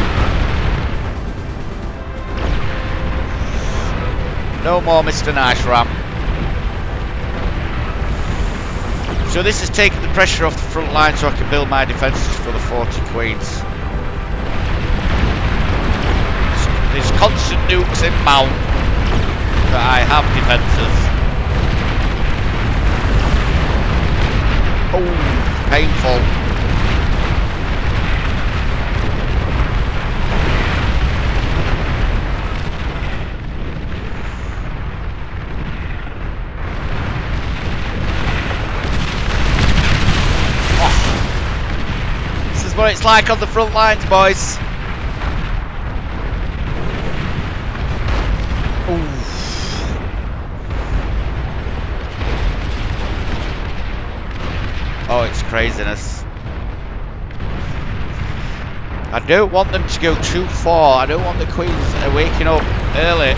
No more Mr. Nice Ram. So this has taken the pressure off the front line so I can build my defences for the 40 Queens. There's constant nukes inbound, but I have defences. Oh, painful. Oh. This is what it's like on the front lines, boys. Oh, it's craziness. I don't want them to go too far. I don't want the Queens waking up early.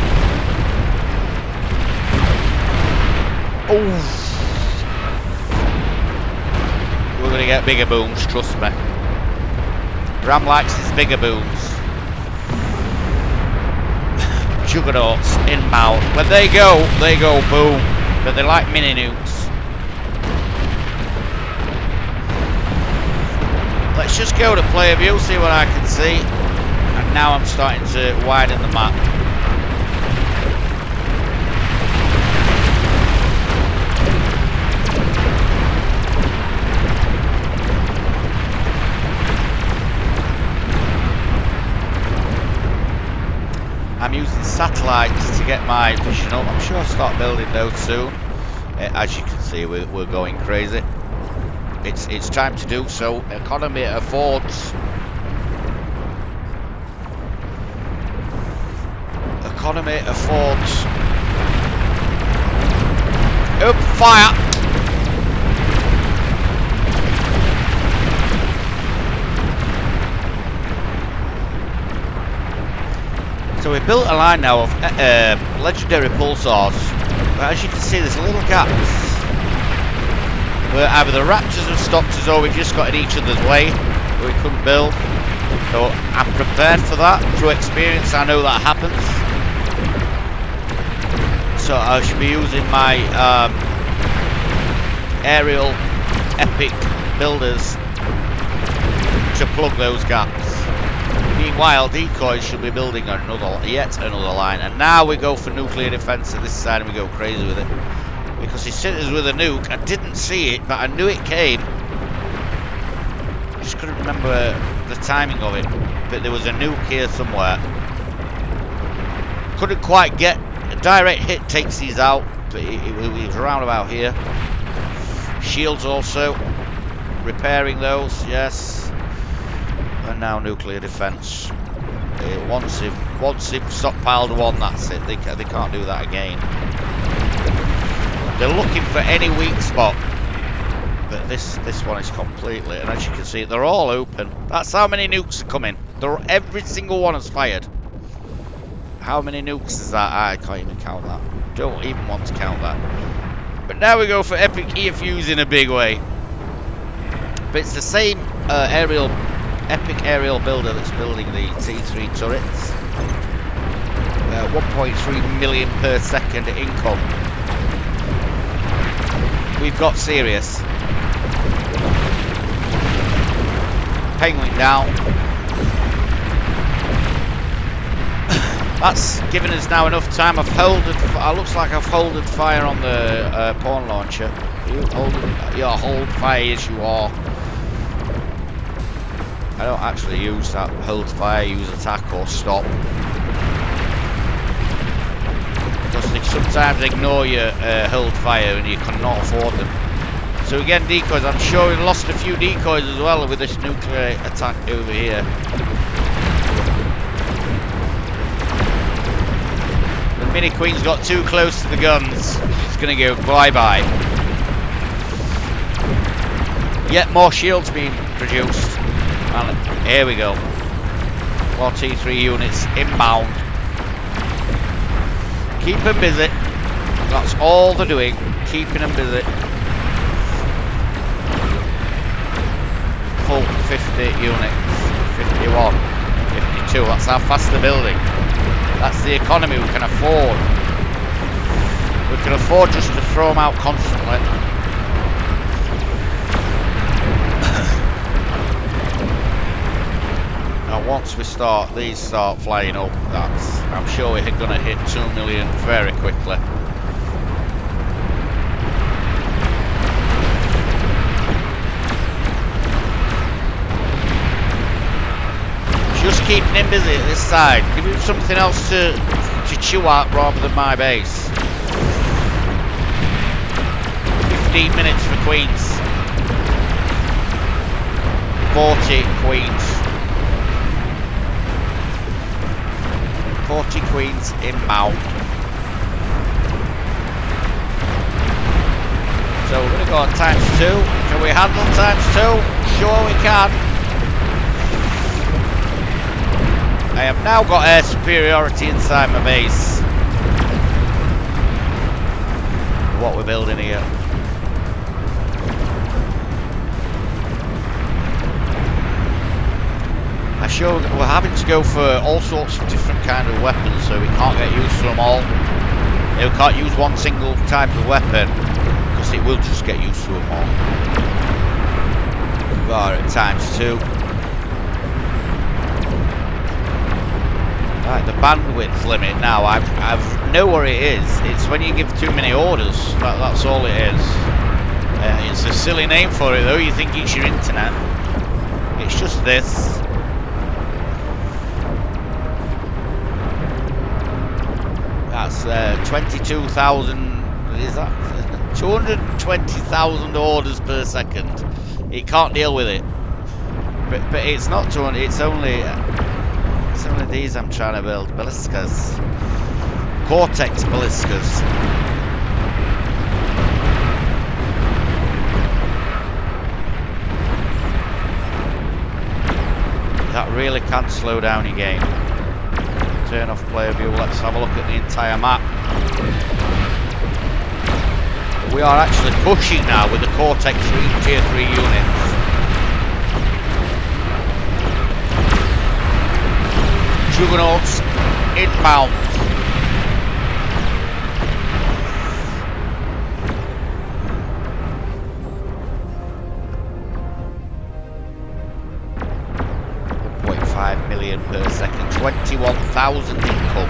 Oh, we're going to get bigger booms, trust me. Ram likes his bigger booms. Juggernauts inbound. When they go boom. But they like mini nukes. Let's just go to player view, see what I can see. And now I'm starting to widen the map. I'm using satellites to get my vision up. I'm sure I'll start building those soon. As you can see, we're going crazy. It's time to do so. Economy affords. Economy affords. Open fire. So we built a line now of legendary pulsars. But as you can see, there's little gaps. Where either the Raptors have stopped us or we've just got in each other's way where we couldn't build. So I'm prepared for that. Through experience I know that happens. So I should be using my aerial epic builders to plug those gaps. Meanwhile, decoys should be building yet another line. And now we go for nuclear defence at this side and we go crazy with it. Because he sent us with a nuke. I didn't see it, but I knew it came. I just couldn't remember the timing of it. But there was a nuke here somewhere. Couldn't quite get a direct hit, takes these out. But it was around about here. Shields also. Repairing those, yes. And now nuclear defence. Once they've stockpiled one, that's it. They can't do that again. They're looking for any weak spot, but this one is completely, and as you can see, they're all open. That's how many nukes are coming. Every single one is fired. How many nukes is that? I can't even count that. Don't even want to count that. But now we go for epic ear fuse in a big way. But it's the same epic aerial builder that's building the T3 turrets. 1.3 million per second income. We've got serious. Penguin down. That's given us now enough time. Looks like I've holded fire on the pawn launcher. Hold fire as you are. I don't actually use that hold fire, use attack or stop. Because they sometimes ignore your hold fire and you cannot afford them. So again, decoys. I'm sure we've lost a few decoys as well with this nuclear attack over here. The Mini Queen's got too close to the guns. She's going to go bye-bye. Yet more shields being produced. And here we go. More T3 units inbound. Keep them busy. That's all they're doing. Keeping them busy. Full 50 units. 51. 52. That's how fast they're building. That's the economy we can afford. We can afford just to throw them out constantly. Now once these start flying up, I'm sure we're going to hit 2 million very quickly. Just keeping him busy at this side. Give him something else to chew at rather than my base. 15 minutes for Queens. 40 Queens. 40 Queens inbound. So we're going to go on times 2. Can we handle times 2? Sure we can. I have now got air superiority inside my base. What we're building here. I'm sure we're having to go for all sorts of different kind of weapons, so we can't get used to them all. We can't use one single type of weapon because it will just get used to them all. We are at times 2. Right, the bandwidth limit now, I know where it is. It's when you give too many orders. That's all it is. It's a silly name for it though. You think it's your internet. It's just this. That's 22,000. Is that 220,000 orders per second? It can't deal with it. But it's not 200. It's only these I'm trying to build. Ballisticas. Cortex ballisticas. That really can slow down your game. Turn off player view. Let's have a look at the entire map. We are actually pushing now with the Cortex Tier 3 units. Juggernauts inbound. million per second, 21,000 income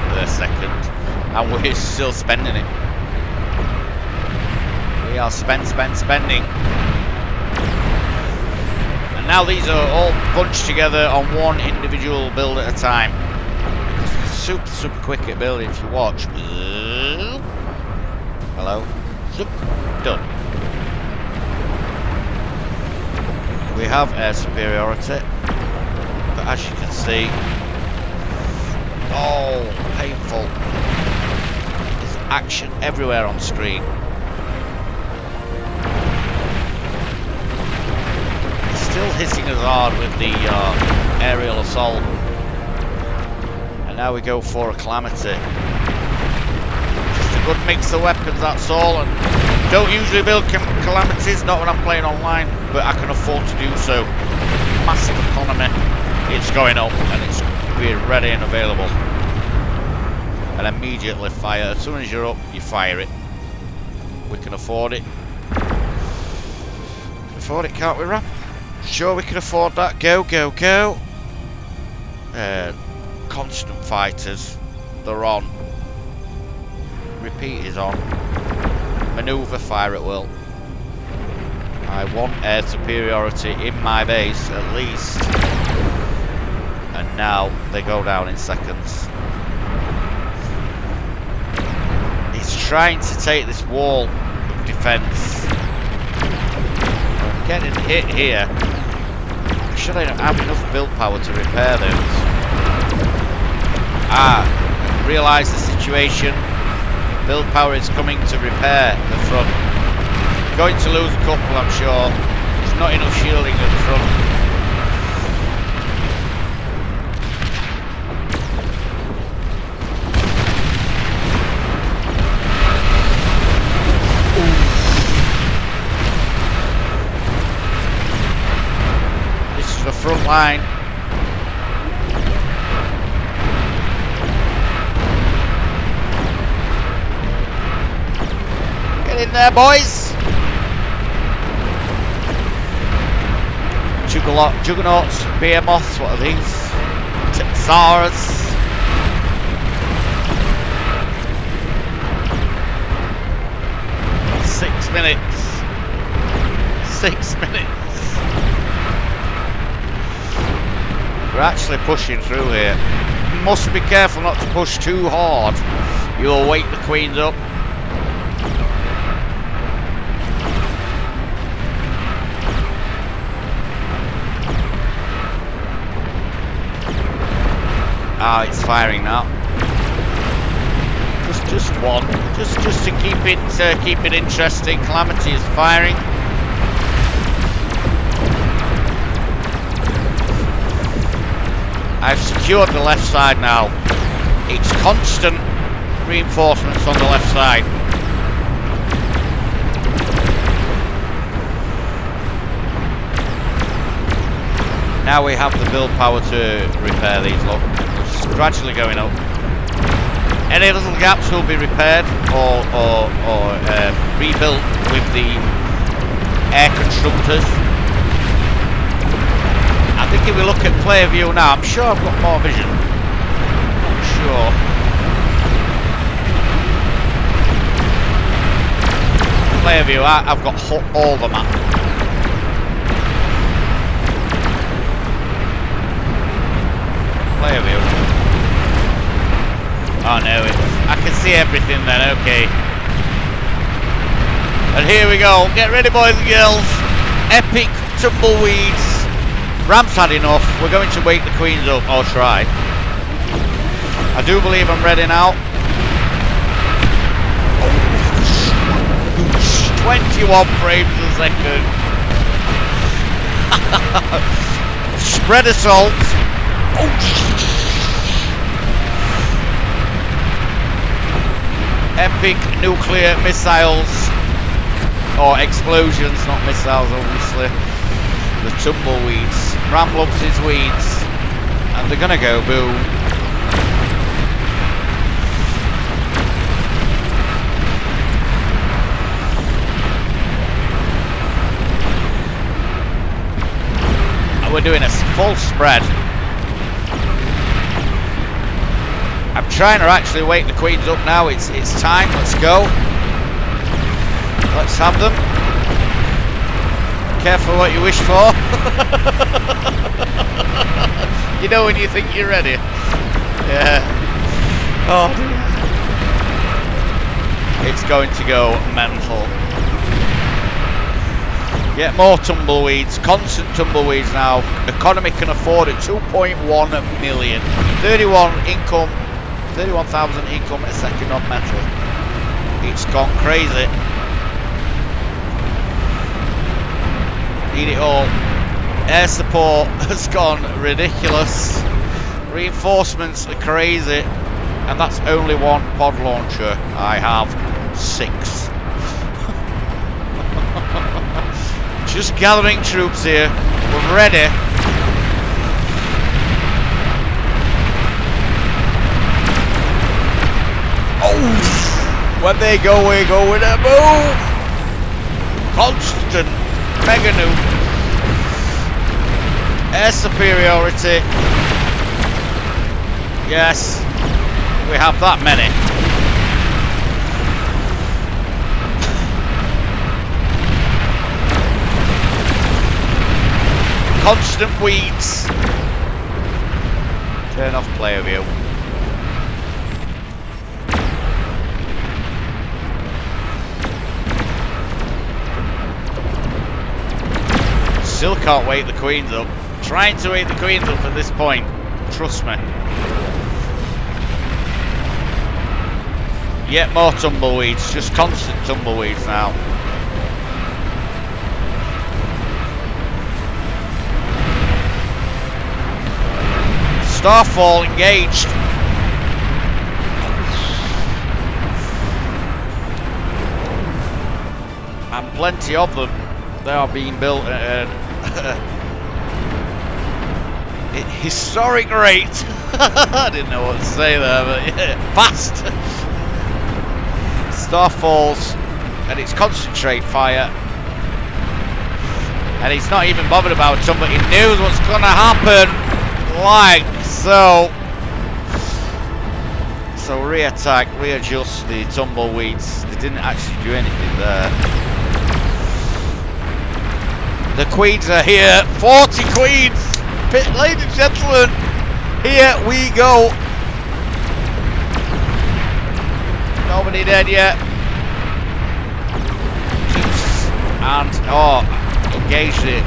per second, and we're still spending it. We are spending. And now these are all bunched together on one individual build at a time. Super quick at building if you watch. Hello. Done. We have air superiority. But as you can see, oh, painful. There's action everywhere on screen. It's still hitting us hard with the aerial assault. And now we go for a calamity. Just a good mix of weapons, that's all. And don't usually build calamities, not when I'm playing online, but I can afford to do so. Massive economy. It's going up and it's being ready and available. And immediately fire. As soon as you're up, you fire it. We can afford it. Afford it, can't we, Ram? Sure, we can afford that. Go, go, go. Constant fighters. They're on. Repeat is on. Maneuver fire at will. I want air superiority in my base at least. And now they go down in seconds. He's trying to take this wall of defence. I'm getting hit here. Should I have enough build power to repair those? Realise the situation. Build power is coming to repair the front. Going to lose a couple, I'm sure. There's not enough shielding at the front. Ooh. This is the front line. Get in there, boys! Juggernauts, behemoths, what are these? Tsars. Six minutes. 6 minutes. We're actually pushing through here. You must be careful not to push too hard. You'll wake the queens up. It's firing now. Just one. Just to keep it interesting. Calamity is firing. I've secured the left side now. It's constant reinforcements on the left side. Now we have the build power to repair these, look. It's gradually going up. Any little gaps will be repaired or rebuilt with the air constructors. I think if we look at player view now, I'm sure I've got more vision. I'm sure. Player view, I've got all the map. Player view. Oh no, I can see everything then, okay. And here we go, get ready boys and girls. Epic tumbleweeds. Ram's had enough, we're going to wake the queens up, or try. I do believe I'm ready now. 21 frames a second. Spread assault. Epic nuclear missiles. Or explosions, not missiles obviously. The tumbleweeds. Ram loves his weeds. And they're gonna go boom. And we're doing a full spread. I'm trying to actually wake the queens up now. It's time. Let's go. Let's have them. Careful what you wish for. You know when you think you're ready. Yeah. Oh dear. It's going to go mental. Get more tumbleweeds. Constant tumbleweeds now. Economy can afford it. 2.1 million. 31,000 income a second on metal. It's gone crazy. Need it all. Air support has gone ridiculous. Reinforcements are crazy. And that's only one pod launcher. I have 6. Just gathering troops here. We're ready. Oh! When they go, we go with a move! Constant mega nuke. Air superiority. Yes. We have that many. Constant weeds. Turn off player view. Still can't wake the queens up. Trying to wake the queens up at this point. Trust me. Yet more tumbleweeds. Just constant tumbleweeds now. Starfall engaged. And plenty of them. They are being built at a historic rate. I didn't know what to say there, but yeah, fast. Starfalls, and it's concentrate fire. And he's not even bothered about them, but he knows what's going to happen. Like so. So re-attack, readjust the tumbleweeds. They didn't actually do anything there. The queens are here. 40 queens. Ladies and gentlemen, here we go. Nobody dead yet. And oh, engage the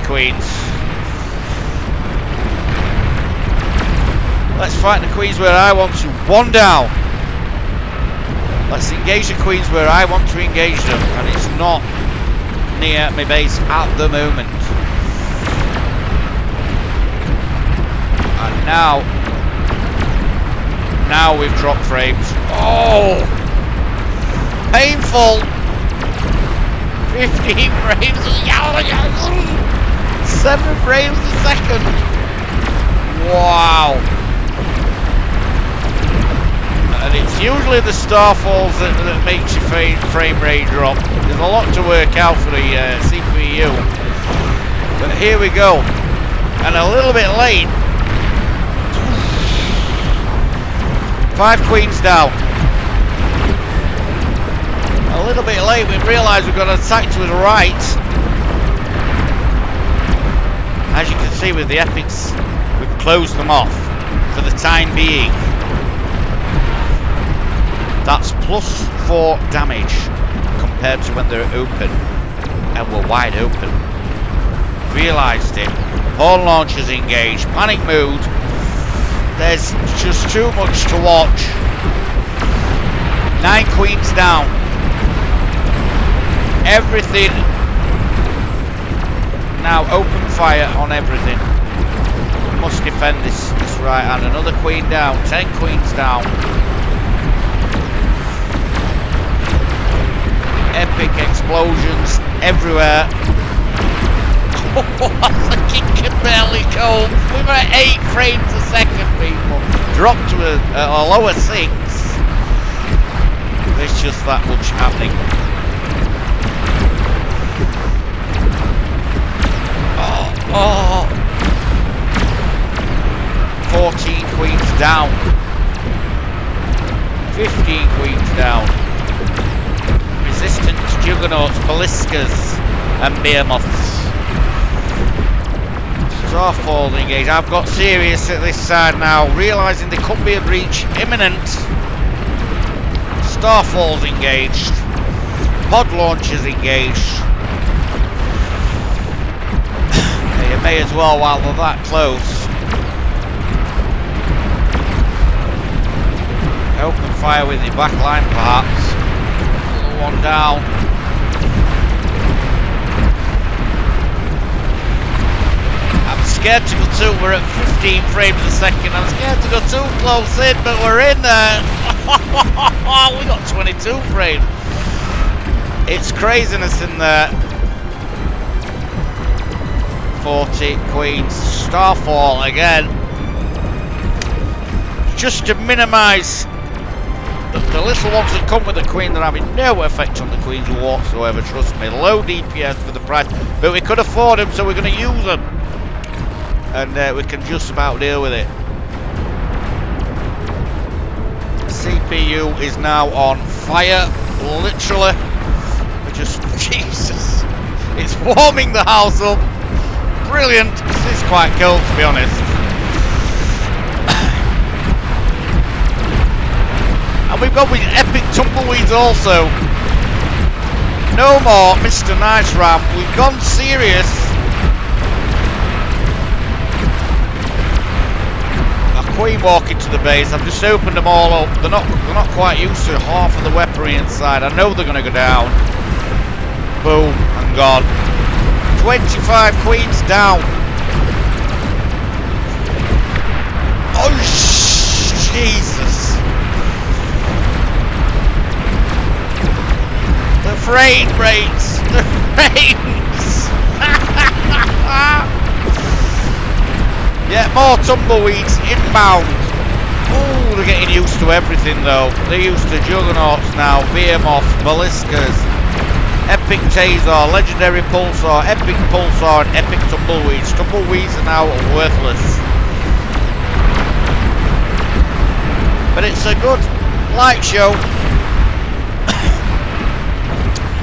queens. Let's fight the queens where I want to. One down. Let's engage the queens where I want to engage them, and it's not near my base at the moment. And now we've dropped frames. Oh, painful. 15 frames. 7 frames a second. Wow. And it's usually the starfalls that makes your frame rate drop. There's a lot to work out for the CPU. But here we go. And a little bit late. 5 queens down. A little bit late, we've realised we've got an attack to the right. As you can see with the epics, we've closed them off for the time being. That's +4 damage compared to when they're open and we're wide open. Realised it. Horn launchers engaged. Panic mode. There's just too much to watch. 9 queens down. Everything. Now open fire on everything. We must defend this right hand. Another queen down. 10 queens down. Epic explosions everywhere. The king can barely go. We're at 8 frames a second, people. Dropped to a lower 6. There's just that much happening. Oh. 14 queens down. 15 queens down. Resistant juggernauts, balliskas, and behemoths. Starfall engaged. I've got serious at this side now, realising there could be a breach imminent. Starfall's engaged. Pod launchers engaged. You may as well while they're that close. Open fire with your backline perhaps. Another one down. I'm scared to go too. We're at 15 frames a second. I'm scared to go too close in, but we're in there. We got 22 frames. It's craziness in there. 40 queens. Starfall again. Just to minimise the little ones that come with the queen. They're having no effect on the queens whatsoever, trust me. Low DPS for the price, but we could afford them, so we're going to use them. And we can just about deal with it. CPU is now on fire, literally. We're just, Jesus. It's warming the house up. Brilliant. This is quite cool, to be honest. And we've got with epic tumbleweeds also. No more Mr. Nice Ram. We've gone serious. A queen walking to the base. I've just opened them all up. They're not quite used to half of the weaponry inside. I know they're going to go down. Boom and gone. 25 queens down. Oh Jesus. The frame rates! The frames! Yeah, more tumbleweeds inbound. Oh, they're getting used to everything though. They're used to juggernauts now, behemoths, ballistas, epic taser, legendary pulsar, epic pulsar, and epic tumbleweeds. Tumbleweeds are now worthless. But it's a good light show.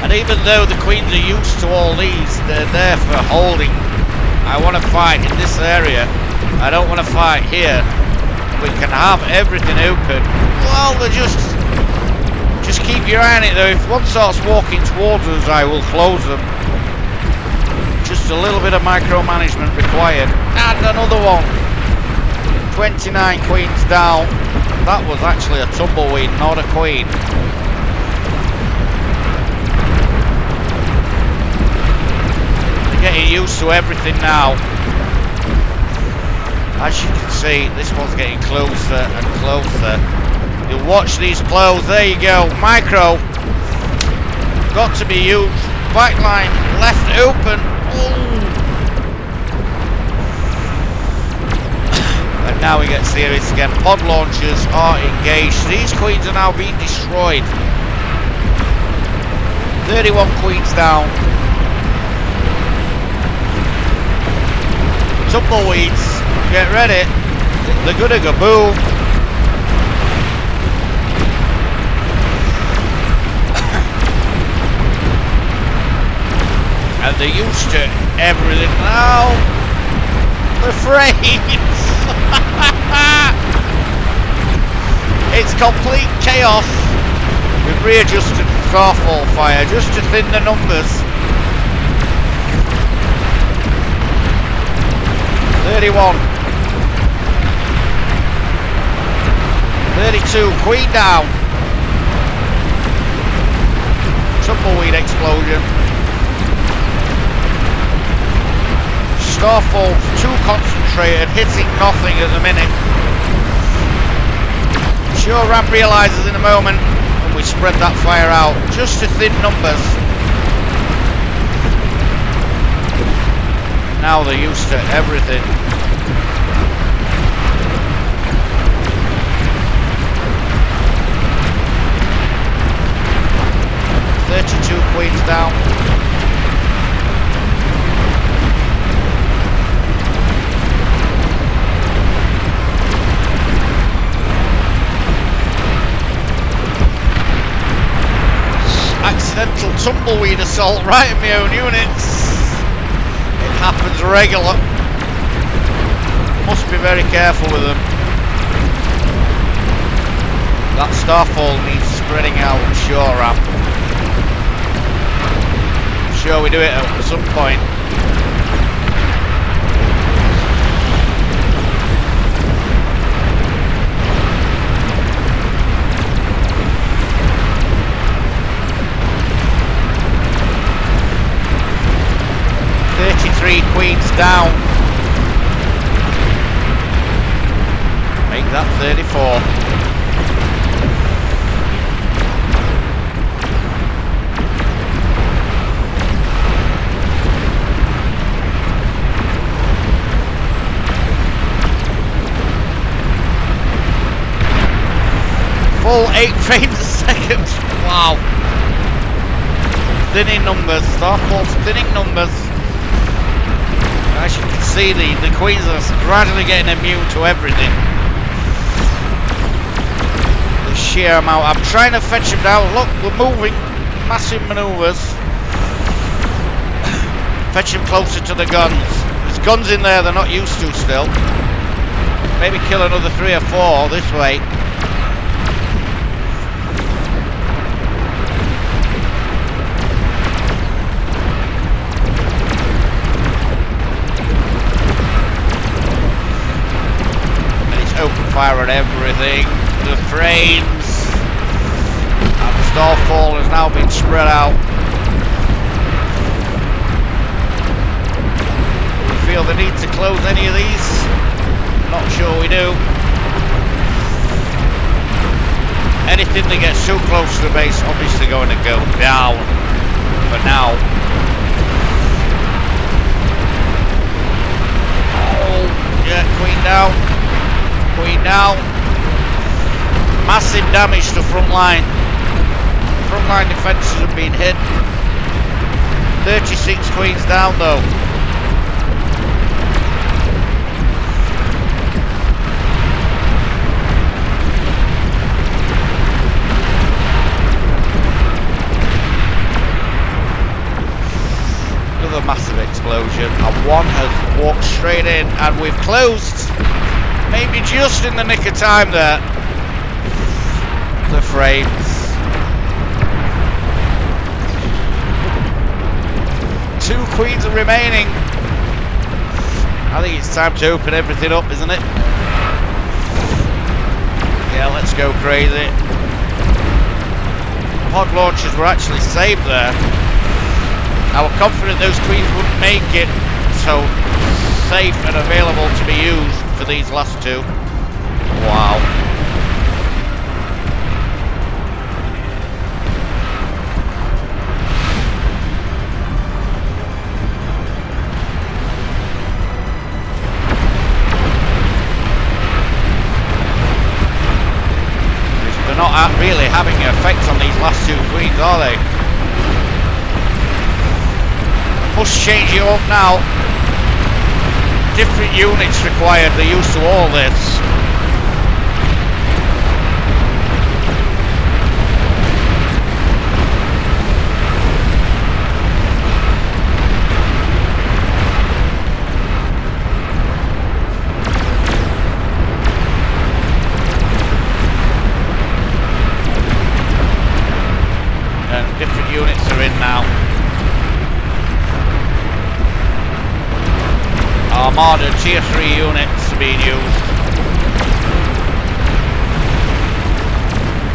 And even though the queens are used to all these, they're there for holding. I want to fight in this area. I don't want to fight here. We can have everything open. Well, they're just keep your eye on it though. If one starts walking towards us, I will close them. Just a little bit of micromanagement required. And another one. 29 queens down. That was actually a tumbleweed, not a queen. Getting used to everything now. As you can see, this one's getting closer and closer. You'll watch these close. There you go. Micro. Got to be used. Backline left open. Ooh. And now we get serious again. Pod launchers are engaged. These queens are now being destroyed. 31 queens down. Tumbleweeds, get ready. They're gonna go boom. And they're used to everything now. The frames. It's complete chaos. We've readjusted Starfall fire just to thin the numbers. 31. 32. Queen down. Tumbleweed explosion. Starfall too concentrated, hitting nothing at the minute. Sure, Ram realises in a moment when we spread that fire out, just to thin numbers. Now they're used to everything. Queens down. Accidental tumbleweed assault right in my own units. It happens regular. Must be very careful with them. That starfall needs spreading out, sure Ram. Sure we do it at some point. Queens down. Make that 34. 8 frames a second. Wow. Thinning numbers. Starfall's thinning numbers. As you can see, the queens are gradually getting immune to everything. The sheer amount. I'm trying to fetch them down. Look, we're moving. Massive manoeuvres. Fetch them closer to the guns. There's guns in there they're not used to still. Maybe kill another 3 or 4 this way. And it's open fire on everything. The frames. And the starfall has now been spread out. Do we feel the need to close any of these? Not sure we do. Anything that gets too close to the base obviously going to go down for now. Oh, yeah, queen down. Queen down. Massive damage to front line. Front line defences have been hit. 36 queens down though. Another massive explosion, and one has walked straight in, and we've closed. Maybe just in the nick of time there. The frames. 2 queens are remaining. I think it's time to open everything up, isn't it? Yeah, let's go crazy. Pod launchers were actually saved there. I was confident those queens wouldn't make it, so safe and available to be used for these last 2. Wow. They're not really having an effect on these last 2 queens, are they? Must change it up now. Different units required, they're used to all this. And different units are in now. Armada tier 3 units are being used.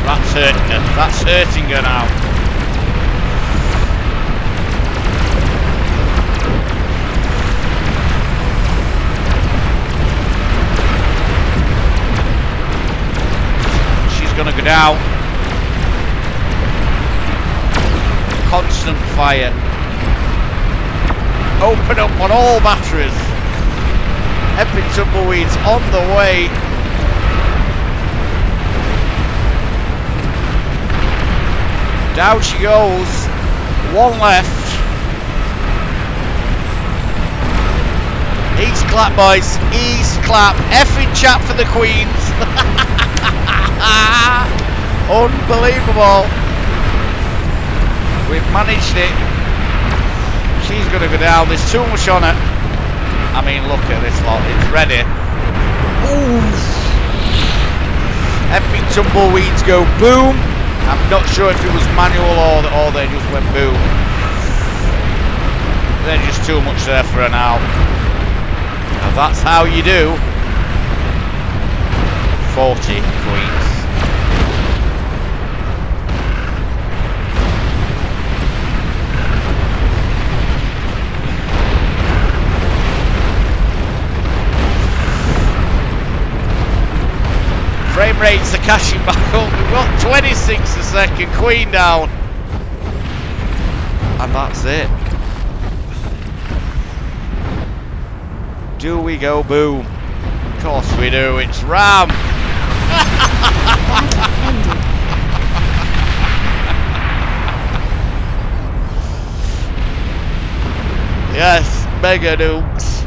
That's hurting her. That's hurting her now. She's gonna go down. Constant fire. Open up on all batteries. Epic tumbleweeds on the way. Down she goes. 1 left. East clap, boys. East clap. Effing chat for the queens. Unbelievable. We've managed it. She's going to go down. There's too much on her. I mean, look at this lot, it's ready. Ooh. Epic tumbleweeds go boom. I'm not sure if it was manual or they just went boom. There's just too much there for her now. And that's how you do 40 queens. Frame rates are cashing back up. We've got 26 a second, queen down. And that's it. Do we go boom? Of course we do, it's Ram. Yes, mega nukes.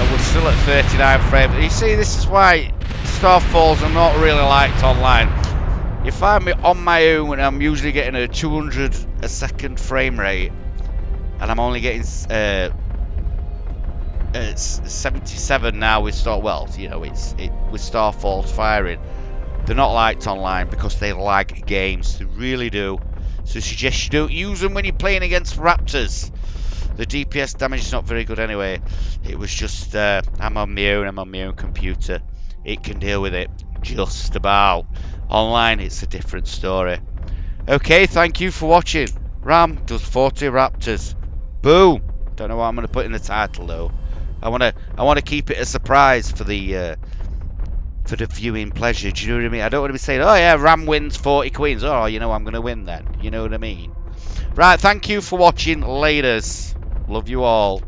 And we're still at 39 frames. You see, this is why Starfalls are not really liked online. You find me on my own and I'm usually getting a 200 a second frame rate, and I'm only getting it's 77 now with with Starfalls firing. They're not liked online because they lag games. They really do. So I suggest you don't use them when you're playing against Raptors. The DPS damage is not very good anyway. It was just I'm on my own computer. It can deal with it just about. Online it's a different story. Okay, thank you for watching. Ram does 40 Raptors. Boom. Don't know what I'm going to put in the title though. I want to keep it a surprise for the viewing pleasure. Do you know what I mean? I don't want to be saying, oh yeah, Ram wins 40 queens. Oh, you know I'm going to win then. You know what I mean? Right, thank you for watching. Laters. Love you all.